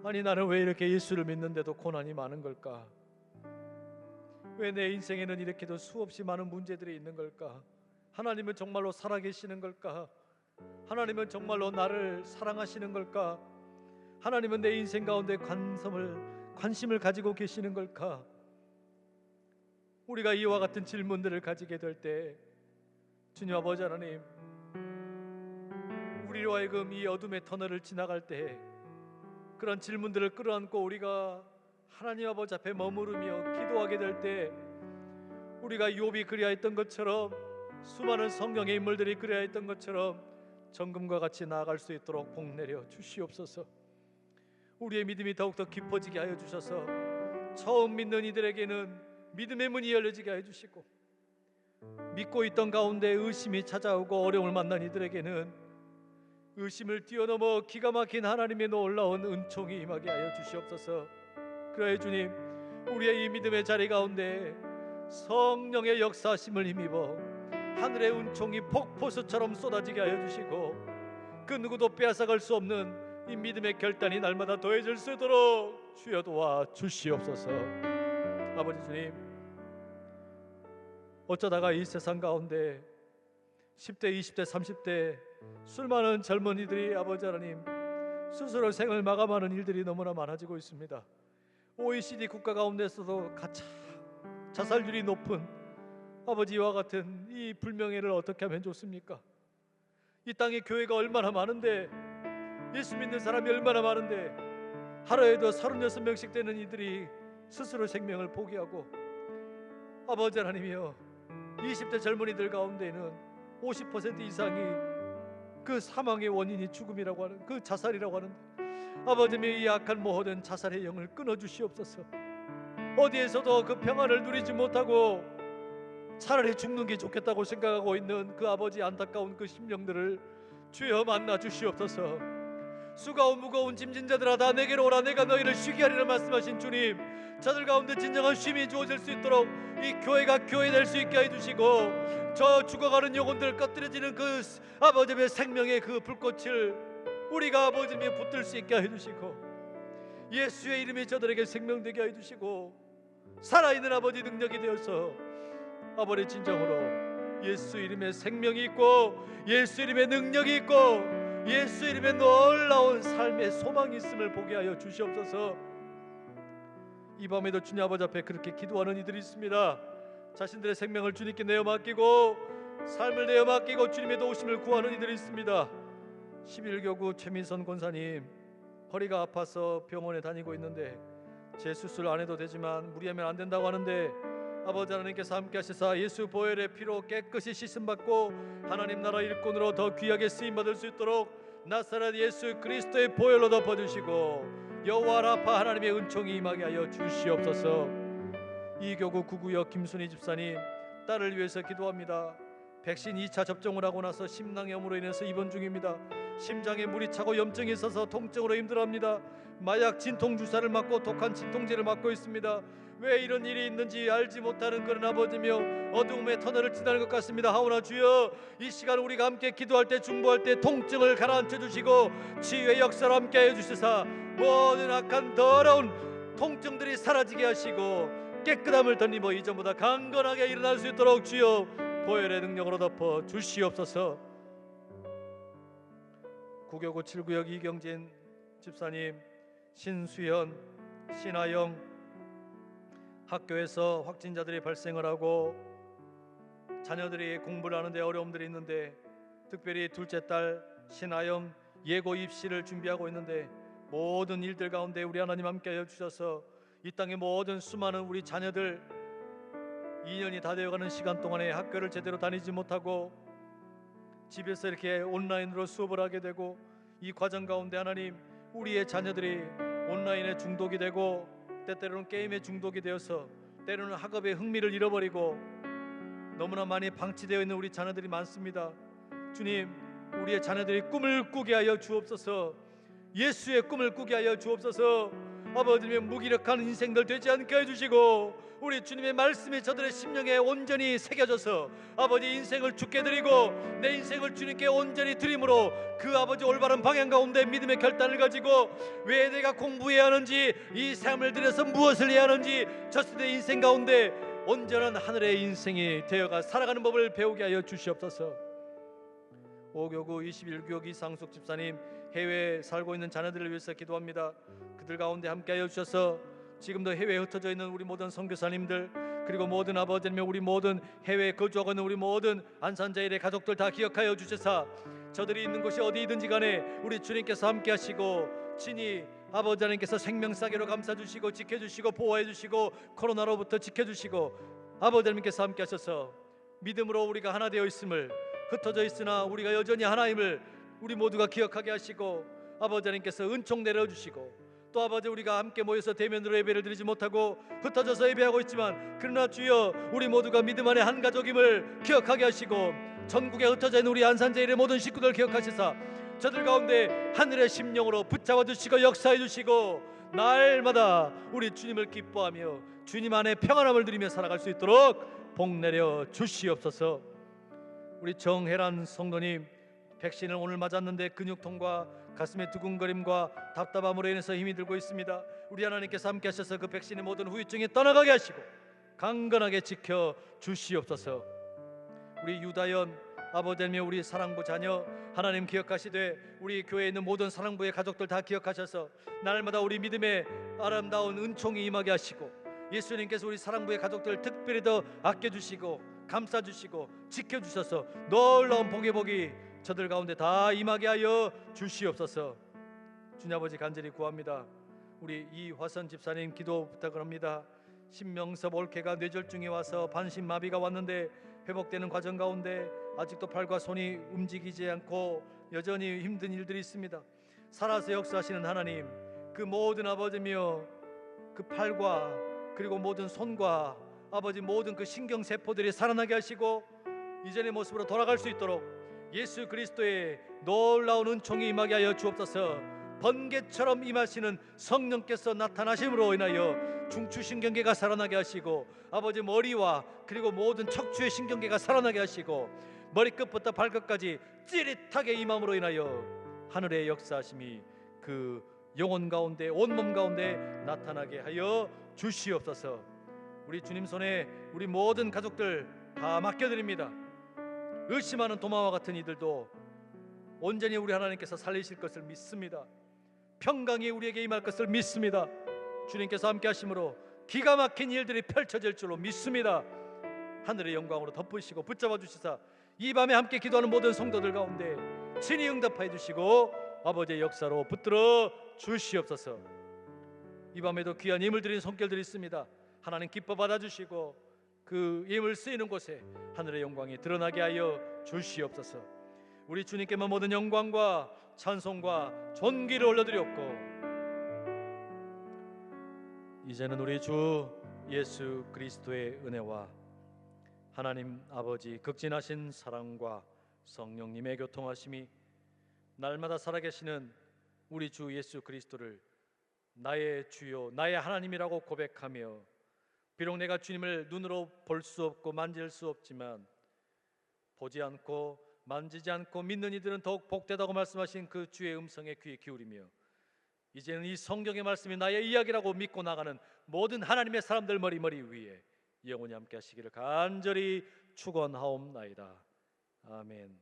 S5: 아니 나는 왜 이렇게 예수를 믿는데도 고난이 많은 걸까? 왜 내 인생에는 이렇게도 수없이 많은 문제들이 있는 걸까? 하나님은 정말로 살아계시는 걸까? 하나님은 정말로 나를 사랑하시는 걸까? 하나님은 내 인생 가운데 관심을 가지고 계시는 걸까? 우리가 이와 같은 질문들을 가지게 될 때 주님 아버지 하나님, 우리로 하여금 이 어둠의 터널을 지나갈 때 그런 질문들을 끌어안고 우리가 하나님 아버지 앞에 머무르며 기도하게 될 때, 우리가 욥이 그리하였던 것처럼, 수많은 성경의 인물들이 그리하였던 것처럼 정금과 같이 나아갈 수 있도록 복 내려 주시옵소서. 우리의 믿음이 더욱더 깊어지게 하여 주셔서 처음 믿는 이들에게는 믿음의 문이 열려지게 하여 주시고, 믿고 있던 가운데 의심이 찾아오고 어려움을 만난 이들에게는 의심을 뛰어넘어 기가 막힌 하나님의 놀라운 은총이 임하게 하여 주시옵소서. 그러해 주님, 우리의 이 믿음의 자리 가운데 성령의 역사하심을 힘입어 하늘의 은총이 폭포수처럼 쏟아지게 하여 주시고, 그 누구도 빼앗아갈 수 없는 이 믿음의 결단이 날마다 더해질 수 있도록 주여 도와 주시옵소서. 아버지 주님, 어쩌다가 이 세상 가운데 10대, 20대, 30대 술 많은 젊은이들이 아버지 하나님 스스로 생을 마감하는 일들이 너무나 많아지고 있습니다. OECD 국가 가운데서도 가장 자살률이 높은 아버지와 같은 이 불명예를 어떻게 하면 좋습니까? 이 땅에 교회가 얼마나 많은데, 예수 믿는 사람이 얼마나 많은데 하루에도 36명씩 되는 이들이 스스로 생명을 포기하고, 아버지 하나님이여, 20대 젊은이들 가운데는 50% 이상이 그 사망의 원인이 죽음이라고 하는, 그 자살이라고 하는데, 아버지여, 이 악한 모든 자살의 영을 끊어주시옵소서. 어디에서도 그 평안을 누리지 못하고 차라리 죽는 게 좋겠다고 생각하고 있는 그 아버지 안타까운 그 심령들을 주여 만나 주시옵소서. 수고하고 무거운 짐진 자들아 다 내게로 오라, 내가 너희를 쉬게 하리라 말씀하신 주님, 저들 가운데 진정한 쉼이 주어질 수 있도록 이 교회가 교회 될 수 있게 해주시고, 저 죽어가는 영혼들 꺼뜨려지는 그 아버지의 생명의 그 불꽃을 우리가 아버지의 붙들 수 있게 해주시고, 예수의 이름이 저들에게 생명되게 해주시고, 살아있는 아버지 능력이 되어서 아버지 진정으로 예수 이름에 생명이 있고, 예수 이름에 능력이 있고, 예수 이름에 놀라운 삶의 소망이 있음을 보게 하여 주시옵소서. 이 밤에도 주님 아버지 앞에 그렇게 기도하는 이들이 있습니다. 자신들의 생명을 주님께 내어 맡기고 삶을 내어 맡기고 주님의 도우심을 구하는 이들이 있습니다. 11교구 최민선 권사님, 허리가 아파서 병원에 다니고 있는데 재수술 안 해도 되지만 무리하면 안 된다고 하는데, 아버지 하나님께서 함께 하시사 예수 보혈의 피로 깨끗이 씻음받고 하나님 나라 일꾼으로 더 귀하게 쓰임받을 수 있도록 나사렛 예수 그리스도의 보혈로 덮어주시고, 여호와 라파 하나님의 은총이 임하게 하여 주시옵소서. 이 교구 구구역 김순희 집사님, 딸을 위해서 기도합니다. 백신 2차 접종을 하고 나서 심낭염으로 인해서 입원 중입니다. 심장에 물이 차고 염증이 있어서 통증으로 힘들어합니다. 마약 진통 주사를 맞고 독한 진통제를 맞고 있습니다. 왜 이런 일이 있는지 알지 못하는 그런 아버지며 어두움의 터널을 지나는 것 같습니다. 하오나 주여, 이 시간 우리가 함께 기도할 때, 중보할 때 통증을 가라앉혀 주시고 치유의 역사를 함께 해 주시사 모든 악한 더러운 통증들이 사라지게 하시고 깨끗함을 덧입어 이전보다 강건하게 일어날 수 있도록 주여 보혈의 능력으로 덮어 주시옵소서. 9교구 7구역 이경진 집사님, 신수연, 신하영, 학교에서 확진자들이 발생을 하고 자녀들이 공부를 하는데 어려움들이 있는데, 특별히 둘째 딸 신하영 예고 입시를 준비하고 있는데 모든 일들 가운데 우리 하나님 함께하여 주셔서 이 땅의 모든 수많은 우리 자녀들 2년이 다 되어가는 시간 동안에 학교를 제대로 다니지 못하고 집에서 이렇게 온라인으로 수업을 하게 되고 이 과정 가운데 하나님 우리의 자녀들이 온라인에 중독이 되고 때때로는 게임에 중독이 되어서 때로는 학업에 흥미를 잃어버리고 너무나 많이 방치되어 있는 우리 자녀들이 많습니다. 주님, 우리의 자녀들이 꿈을 꾸게 하여 주옵소서. 예수의 꿈을 꾸게 하여 주옵소서. 아버지의 무기력한 인생들 되지 않게 해주시고 우리 주님의 말씀이 저들의 심령에 온전히 새겨져서 아버지 인생을 주께 드리고 내 인생을 주님께 온전히 드림으로 그 아버지 올바른 방향 가운데 믿음의 결단을 가지고 왜 내가 공부해야 하는지 이 삶을 들여서 무엇을 해야 하는지 저 세대 인생 가운데 온전한 하늘의 인생이 되어가 살아가는 법을 배우게 하여 주시옵소서. 5교구 21교구 이상숙 집사님 해외에 살고 있는 자녀들을 위해서 기도합니다. 그들 가운데 함께하여 주셔서 지금도 해외에 흩어져 있는 우리 모든 선교사님들 그리고 모든 아버지며 우리 모든 해외에 거주하고 있는 우리 모든 안산자일의 가족들 다 기억하여 주셔서 저들이 있는 곳이 어디든지 간에 우리 주님께서 함께하시고 친히 아버지 하나님께서 생명사계로 감싸주시고 지켜주시고 보호해주시고 코로나로부터 지켜주시고 아버지 하나님께서 함께하셔서 믿음으로 우리가 하나 되어 있음을 흩어져 있으나 우리가 여전히 하나임을 우리 모두가 기억하게 하시고 아버지 하나님께서 은총 내려주시고 또 아버지 우리가 함께 모여서 대면으로 예배를 드리지 못하고 흩어져서 예배하고 있지만 그러나 주여 우리 모두가 믿음 안에 한 가족임을 기억하게 하시고 전국에 흩어져 있는 우리 안산제일의 모든 식구들 기억하시사 저들 가운데 하늘의 심령으로 붙잡아 주시고 역사해 주시고 날마다 우리 주님을 기뻐하며 주님 안에 평안함을 누리며 살아갈 수 있도록 복 내려 주시옵소서. 우리 정혜란 성도님 백신을 오늘 맞았는데 근육통과 가슴의 두근거림과 답답함으로 인해서 힘이 들고 있습니다. 우리 하나님께서 함께 하셔서 그 백신의 모든 후유증이 떠나가게 하시고 강건하게 지켜 주시옵소서. 우리 유다연 아버지며 우리 사랑부 자녀 하나님 기억하시되 우리 교회에 있는 모든 사랑부의 가족들 다 기억하셔서 날마다 우리 믿음의 아름다운 은총이 임하게 하시고 예수님께서 우리 사랑부의 가족들 특별히 더 아껴주시고 감싸주시고 지켜주셔서 놀라운 복의 복이 저들 가운데 다 임하게 하여 주시옵소서. 주님 아버지 간절히 구합니다. 우리 이화선 집사님 기도 부탁을 합니다. 신명섭 올케가 뇌졸중이 와서 반신마비가 왔는데 회복되는 과정 가운데 아직도 팔과 손이 움직이지 않고 여전히 힘든 일들이 있습니다. 살아서 역사하시는 하나님 그 모든 아버지며 그 팔과 그리고 모든 손과 아버지 모든 그 신경세포들이 살아나게 하시고 이전의 모습으로 돌아갈 수 있도록 예수 그리스도의 놀라운 은총이 임하게 하여 주옵소서. 번개처럼 임하시는 성령께서 나타나심으로 인하여 중추신경계가 살아나게 하시고 아버지 머리와 그리고 모든 척추의 신경계가 살아나게 하시고 머리끝부터 발끝까지 찌릿하게 임함으로 인하여 하늘의 역사하심이 그 영혼 가운데 온몸 가운데 나타나게 하여 주시옵소서. 우리 주님 손에 우리 모든 가족들 다 맡겨드립니다. 의심하는 도마와 같은 이들도 온전히 우리 하나님께서 살리실 것을 믿습니다. 평강이 우리에게 임할 것을 믿습니다. 주님께서 함께 하심으로 기가 막힌 일들이 펼쳐질 줄로 믿습니다. 하늘의 영광으로 덮으시고 붙잡아 주시사 이 밤에 함께 기도하는 모든 성도들 가운데 친히 응답하여 주시고 아버지의 역사로 붙들어 주시옵소서. 이 밤에도 귀한 예물 드리는 손길들이 있습니다. 하나님 기뻐 받아주시고 그 예물 쓰이는 곳에 하늘의 영광이 드러나게 하여 주시옵소서. 우리 주님께만 모든 영광과 찬송과 존귀를 올려드렸고 이제는 우리 주 예수 그리스도의 은혜와 하나님 아버지 극진하신 사랑과 성령님의 교통하심이 날마다 살아계시는 우리 주 예수 그리스도를 나의 주요 나의 하나님이라고 고백하며 비록 내가 주님을 눈으로 볼 수 없고 만질 수 없지만 보지 않고 만지지 않고 믿는 이들은 더욱 복되다고 말씀하신 그 주의 음성에 귀 기울이며 이제는 이 성경의 말씀이 나의 이야기라고 믿고 나가는 모든 하나님의 사람들 머리 위에 영원히 함께 하시기를 간절히 축원하옵나이다. 아멘.